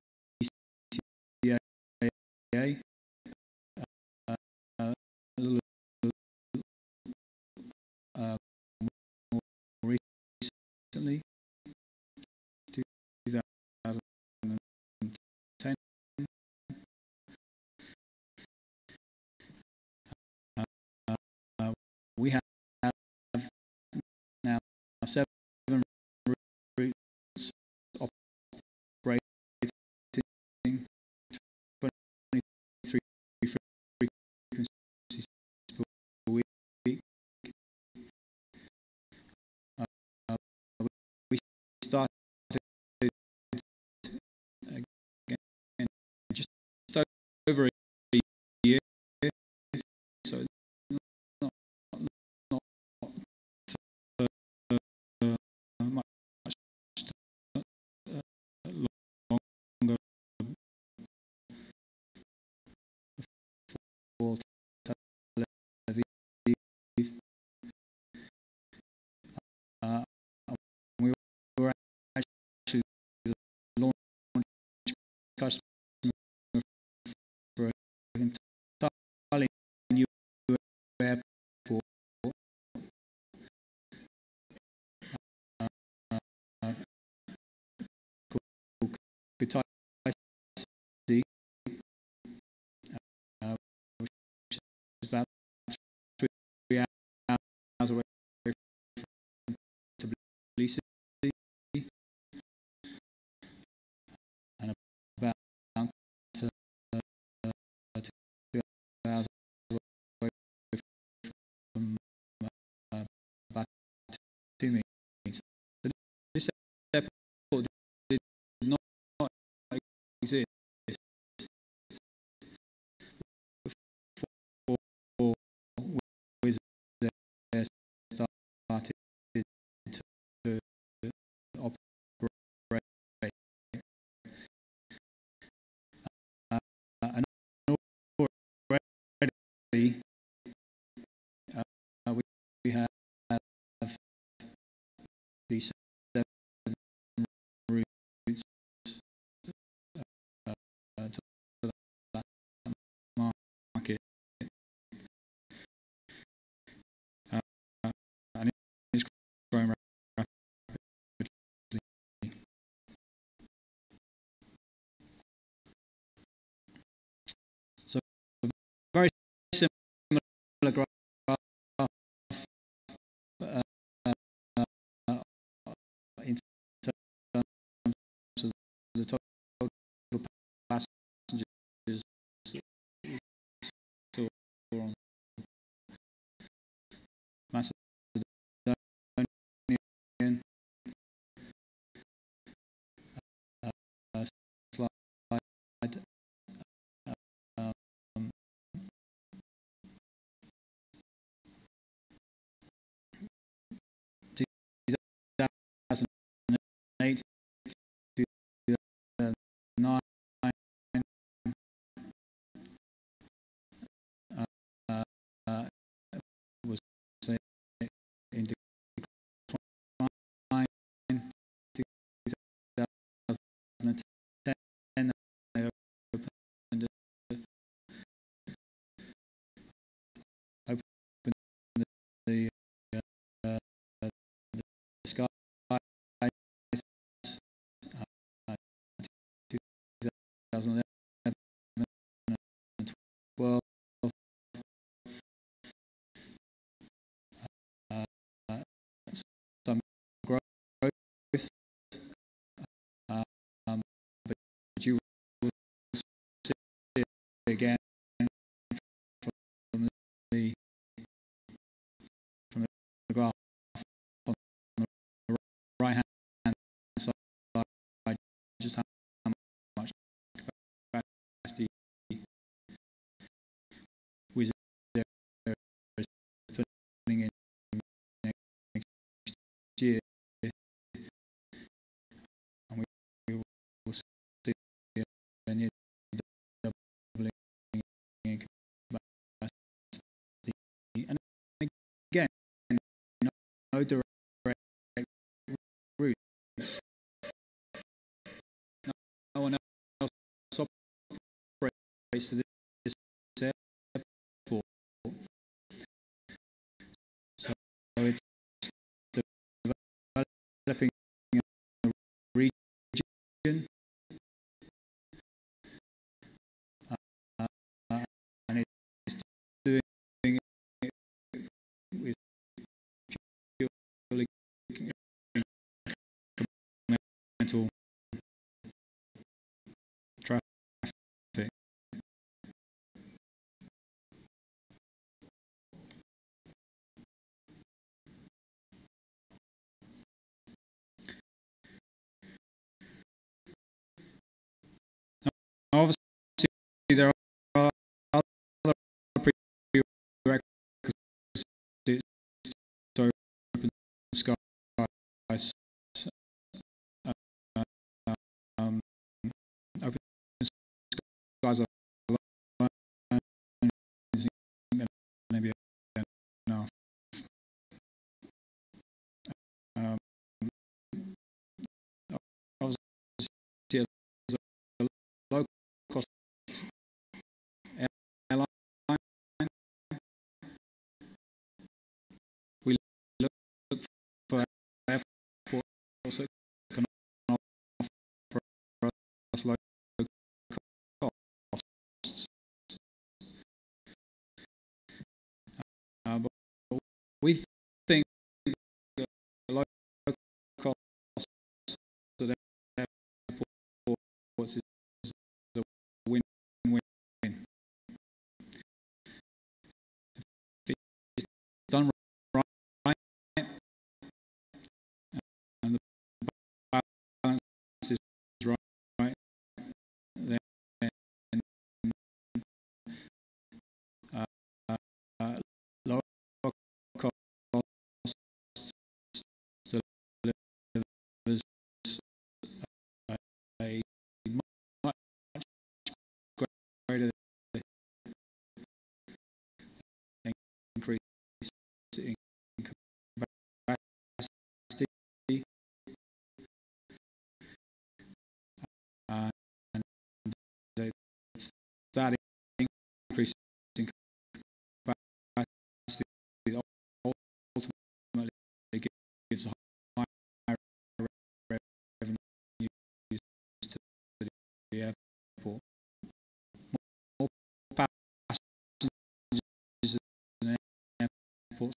a little more recently, 2010. We have now 7 routes operating 23 frequencies per week. We started again just over a year, so it's not much longer for Tel Aviv. We were actually the launch customer for an entirely new airport, called Kutaisi, which is about 3 hours away from Tbilisi, and about 2 hours away from Batumi. So this airport did not exist before Wizz Air started to operate. And already we have these 7 routes to that market, and it's growing rapidly. So very similar graph in terms of the total passengers still on Macedonian slide. 2008, 2009, was in decline. 2010, they opened the skies. 2011 and 12, some growth, but you will see again from the graph on the right hand side, just how much capacity Wizz Air is putting in next year, and we will see a near doubling in direct routes. No one else operates to this airport. So it's developing a region, and it's doing it with purely incremental traffic. Obviously, there are other prerequisites to open skies. Um, Open skies alone isn't going to be enough. Um, Obviously, as a low-cost airline, we look for airports that can offer us low costs. But we think that low costs at airports is a win-win. If it's done right and the balance is right, then lower costs delivers a much greater increase in capacity, and it's that increase in capacity that ultimately gives higher revenues to the airport. More passengers in an airport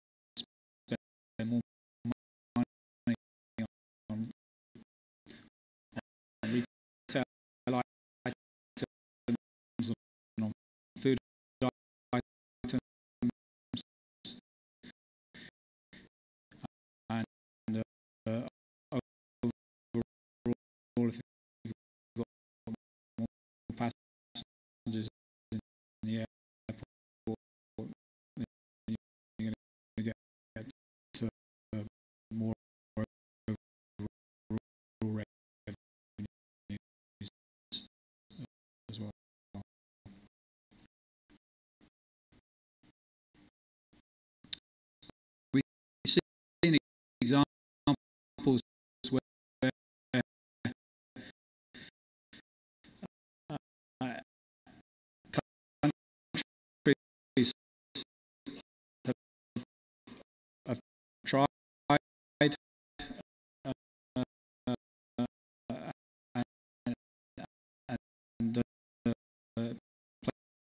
spend more money on retail items and on food items, and overall, if you've got more passengers in the airport, then you're going to get to more overall revenues as well. We've seen examples where countries have tried uh, and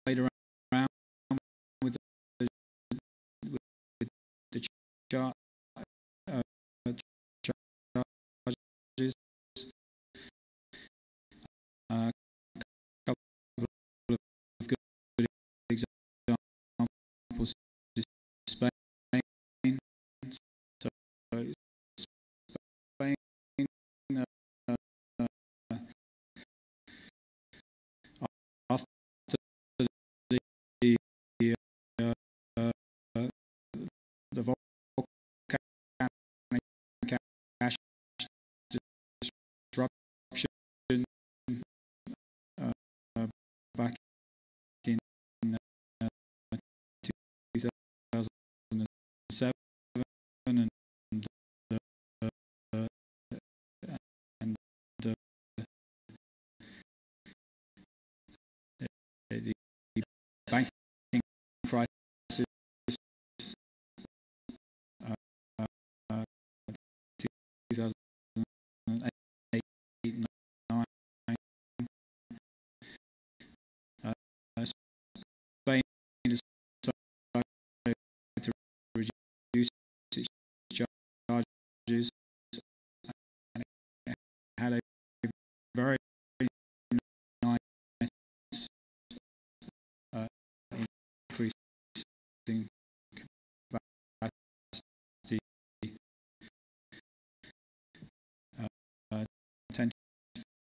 played around with with the chart charges. A couple of good examples is Spain. So and it had a very nice increasing capacity, 10 to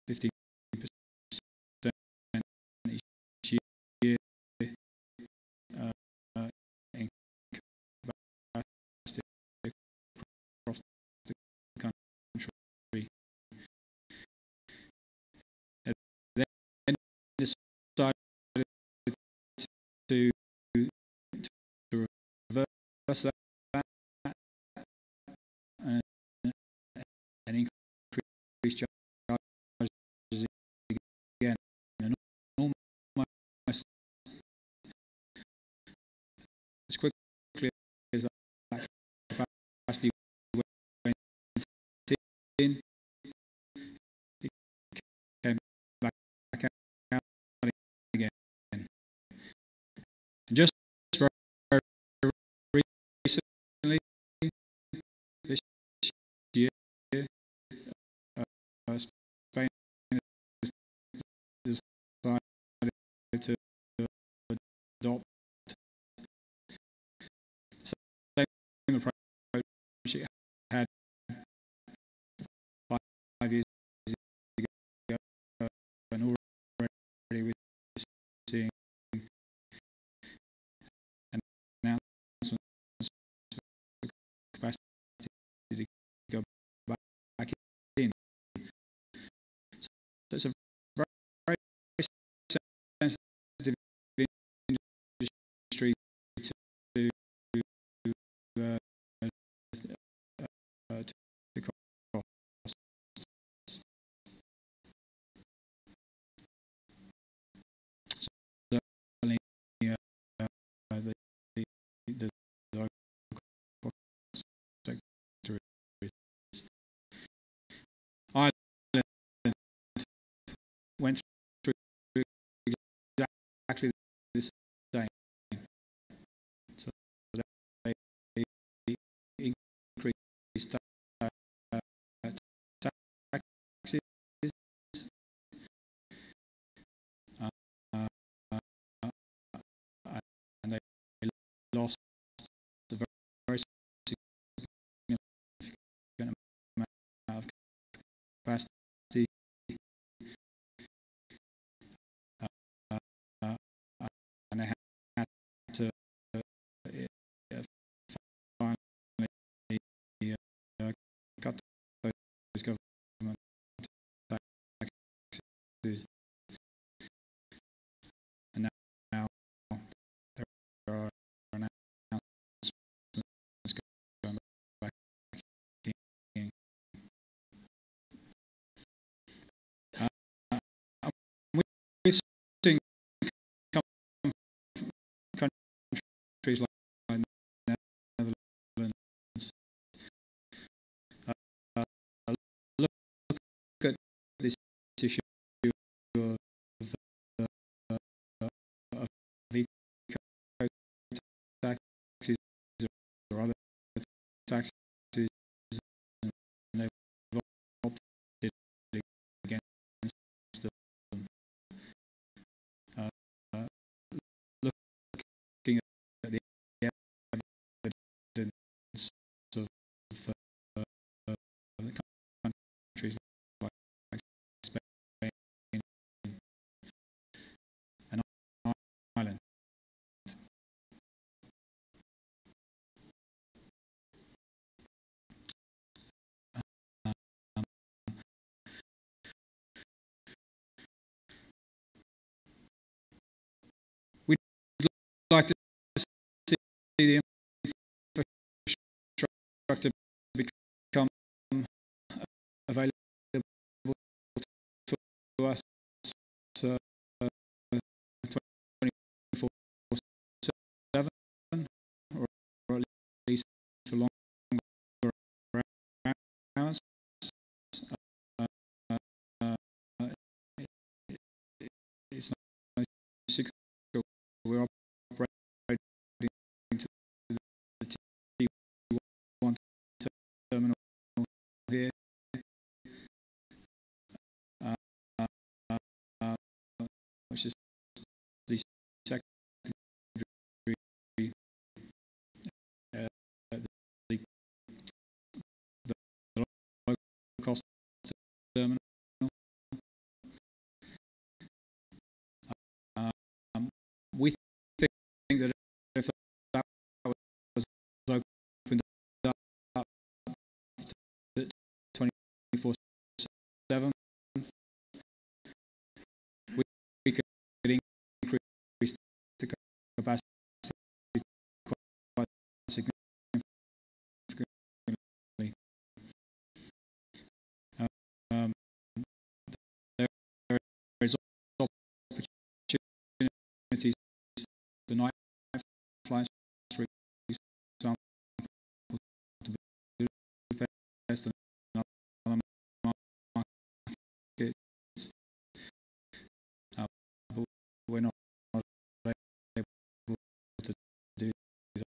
15% each year in capacity across the country. It then decided to reverse that and increase charges again, and almost as quickly as that capacity went in, it came back out again. And just very recently, this year, Spain has decided to adopt the same approach it had 5 years ago, and already we're seeing announcements for capacity to go back in. So it's a very sensitive industry to costs. Certainly, the local sector is. Ireland went through exactly the same. So they increased taxes, and they lost a very significant amount of capacity, and they had to finally cut those government taxes, and now there are announcements going back in. We've seen countries like Netherlands look at this issue of eco taxes or other taxes, and they've opted against them. Looking at the evidence of countries like Spain and Ireland. We'd like to see the infrastructure become available to us 24/7, or at least for longer hours. It's no secret we're operating to the T1 terminal terminal. Um, we think that if that was opened up to 24/7, we could increase the capacity quite significantly. Um, there is opportunities for night flights, for example, to Budapest and other markets, but we're not able to do those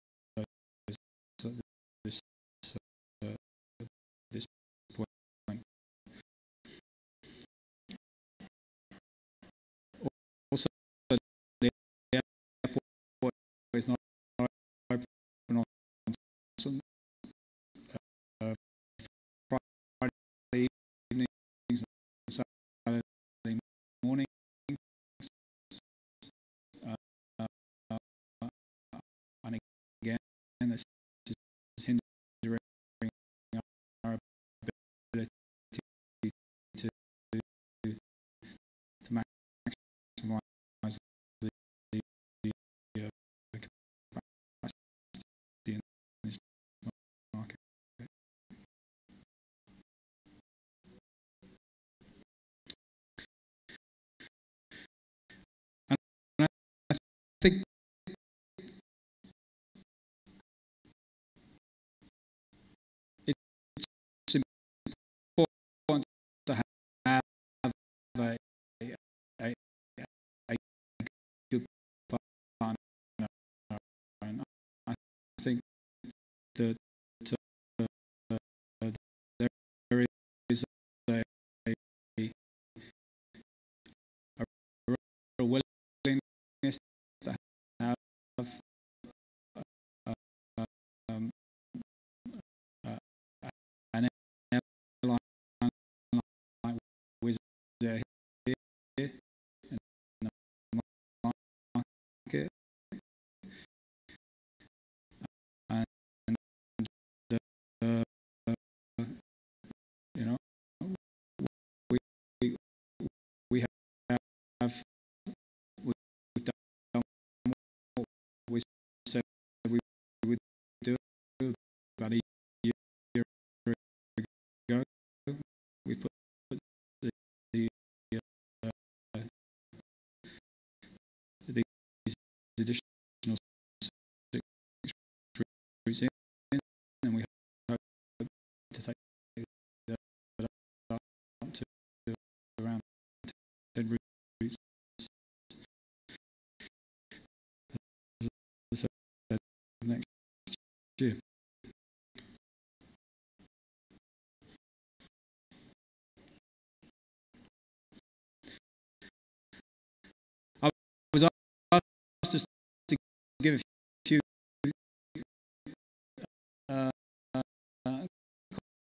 at uh, this point. Also, the airport is not open on uh, Friday evenings and Saturday mornings. Uh, uh, and again, this is hindering our ability to maximize the capacity in this market. And I think it's important to have a, a, a good partner. And I think that there is a real willingness to have uh, um, uh, an airline like Wizz Air here in the market, and uh, you know, we we have we've done what we said we would do about a year ago. We put the uh, these additional 6 routes in, and we hope to take that up to around 10 routes as I said, next year. I was asked just to give a few uh,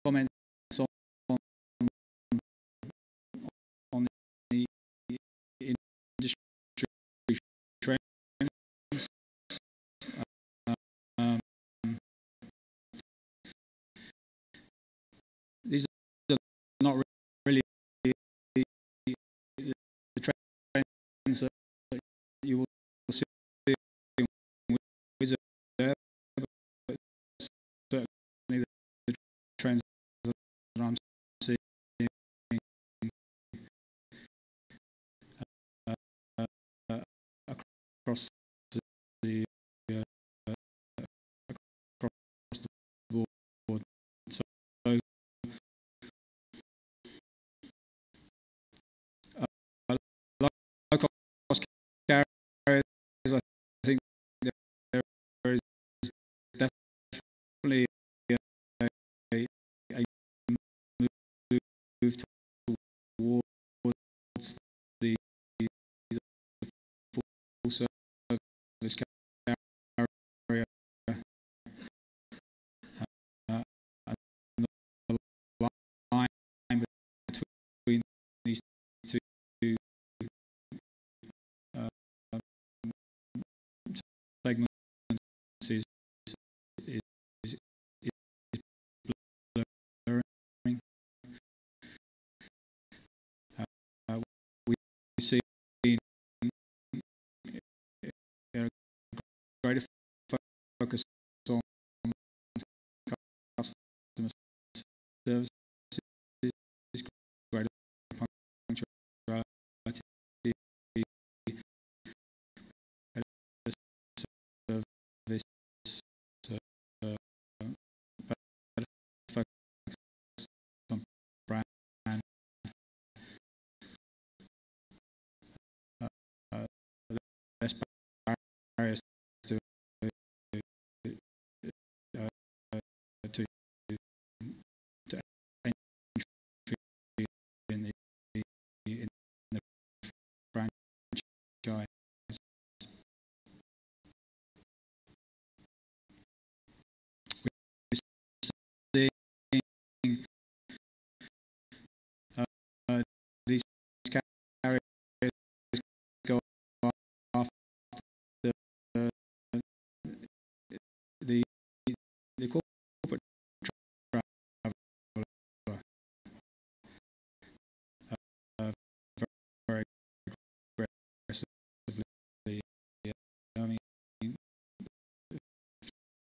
comments on the industry trends. Um, these are not really the trends that you will see in Wizz Air, but certainly the trends that I'm seeing uh, uh, across the across the board. So low cost carriers, I think there is definitely a move towards the full service carrier, and the line greater focus on customer services, greater punctuality, better service, better focus on brand, uh, less barriers to to entry in the franchise. We're seeing these carriers go after the corporate traveller very aggressively. I mean,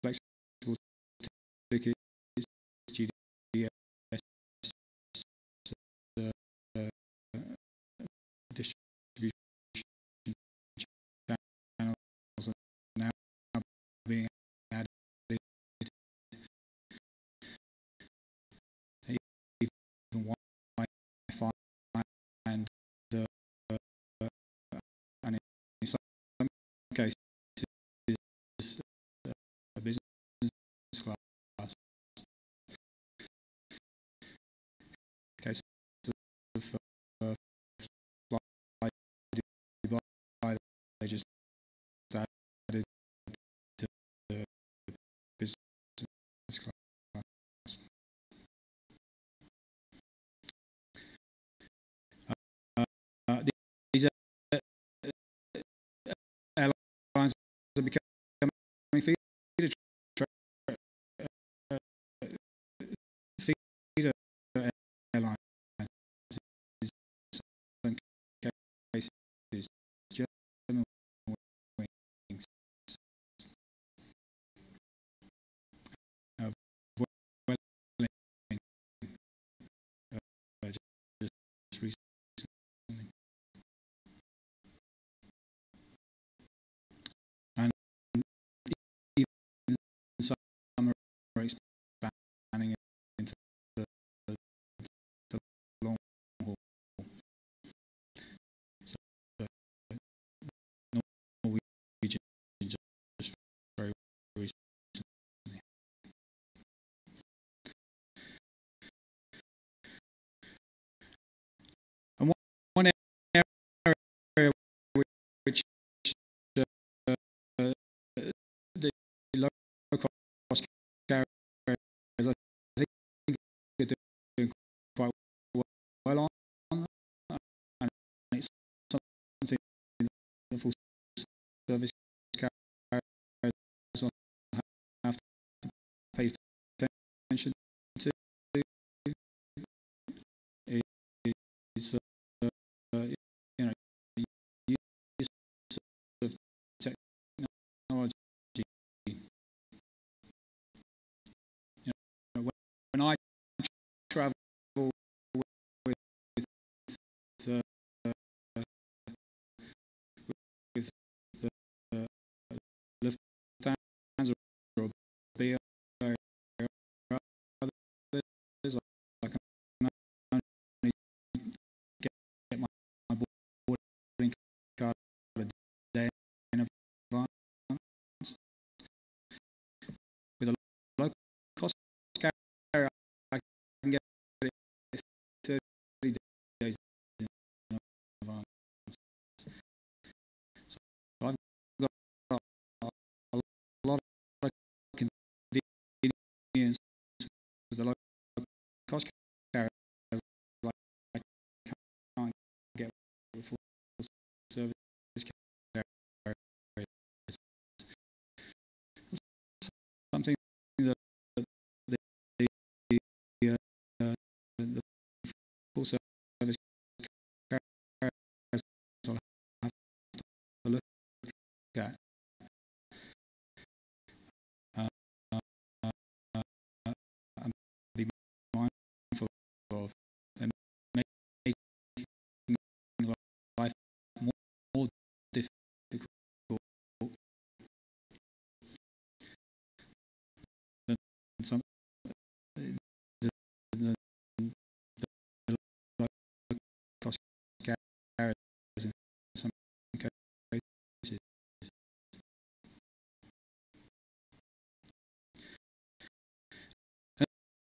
flexible tickets, GDS, distribution channels are now being added, even Wi-Fi, and in some cases a business class. Case of flight Dubai, they just added to the business class. These airlines are becoming feeder airlines. In some cases, German wings. Vueling, just recently. And even some are expanding into the long haul. So Norwegian just very recently. And one area which the low cost carriers, I think, are doing quite well on, and it's something that full service carriers will have to pay attention to. Is you know, use of technology. You know, when I travel with the with the Lufthansa or BA or others, I can only get my boarding card a day in advance. With a low cost carrier, I can get it 30 days in advance. So I've got a lot of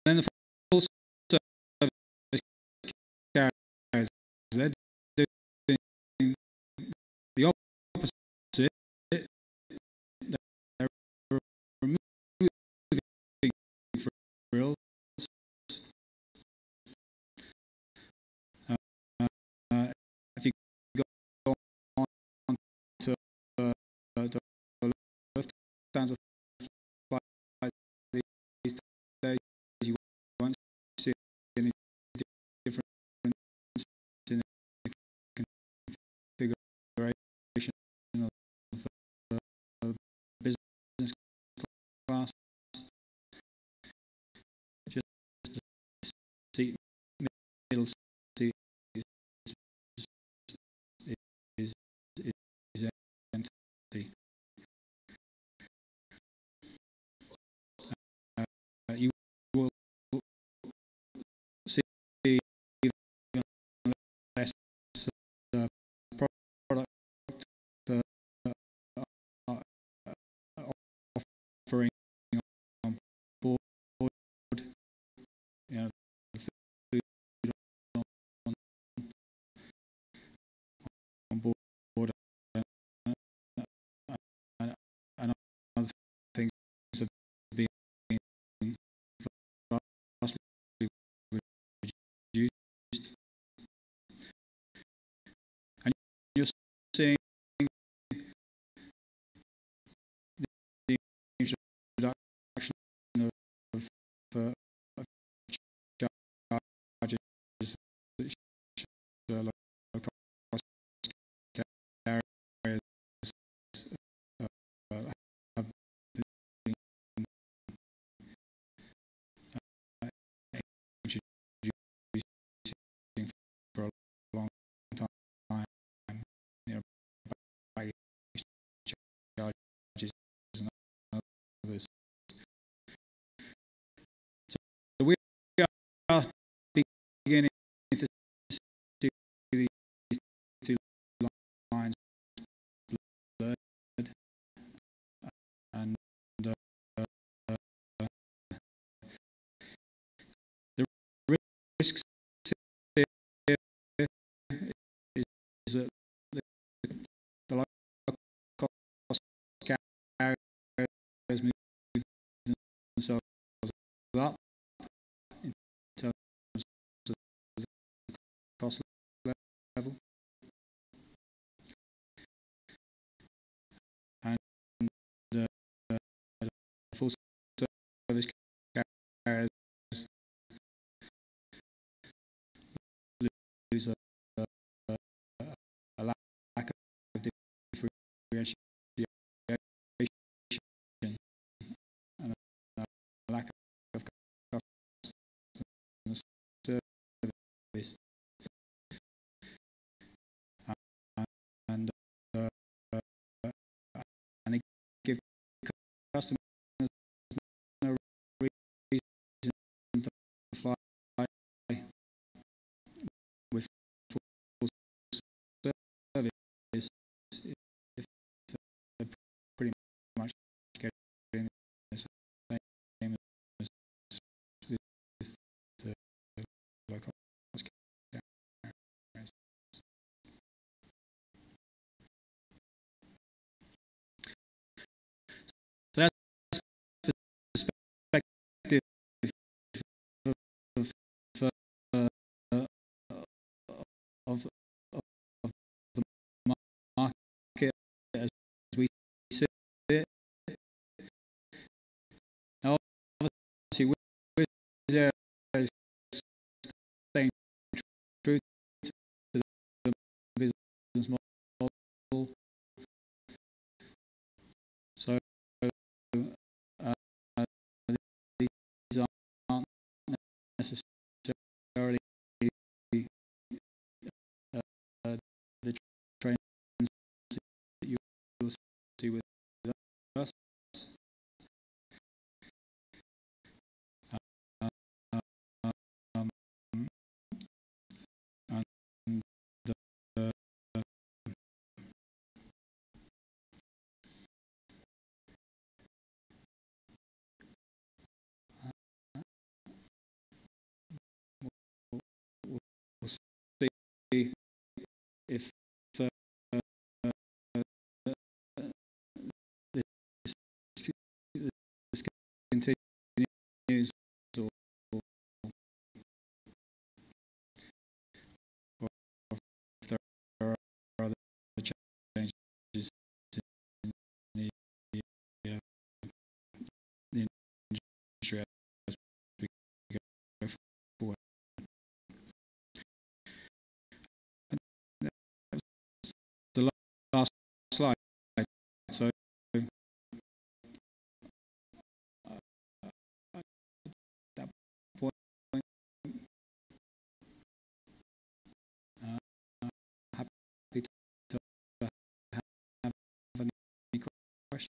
then the full service carriers, they're doing the opposite. They're removing frills. If you go on to Lufthansa flight these days, you won't see any difference in the configuration of the business class. Just the seat, middle seat is empty. You will see even less product offering on board. You know, the food on board and other things have been vastly reduced, and you're seeing the introduction of charges that low cost carriers have been introducing for a long time. You know, baggage charges and others. So we are beginning to see these two lines blurred, and the risks here is that the low cost carriers move themselves up in terms of the cost level, and full service carriers lose a lack of differentiation and a lack of customer service, and it gives customers no reason to fly with full service if they're pretty much getting the same as with the low cost carriers. So that's the perspective of the market as we see it. Now, obviously, Wizz Air is staying true to the business model. So these aren't necessarily the trends that you will see with us. And if uh, this, this continues, or if there are other changes in the industry as we go forward. The last slide. So that point, happy to have any questions.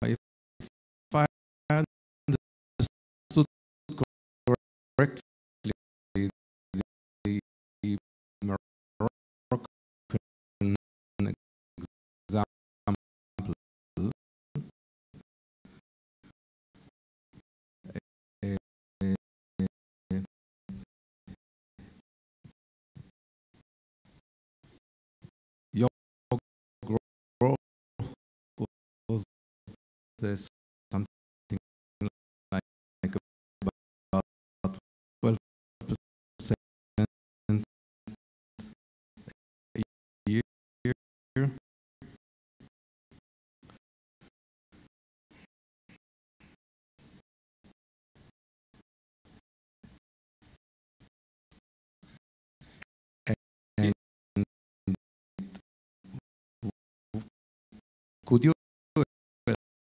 If I understood correctly, the Moroccan example your growth was this something like about 12% a year. And could you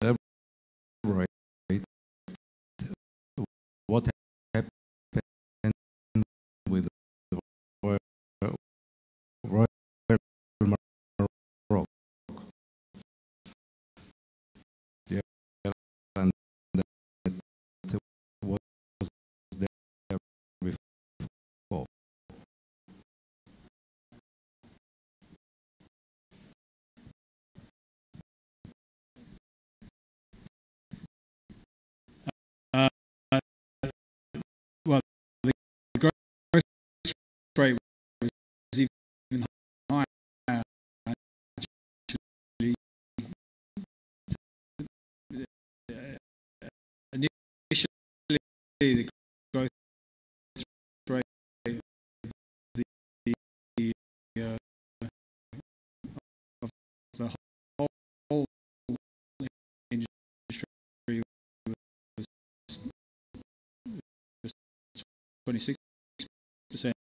elaborate what happened with Royal Royal Maroc? The island that was there before. Uh, well, the growth rate was even higher. Actually, initially, the growth rate of the, uh, of 26%,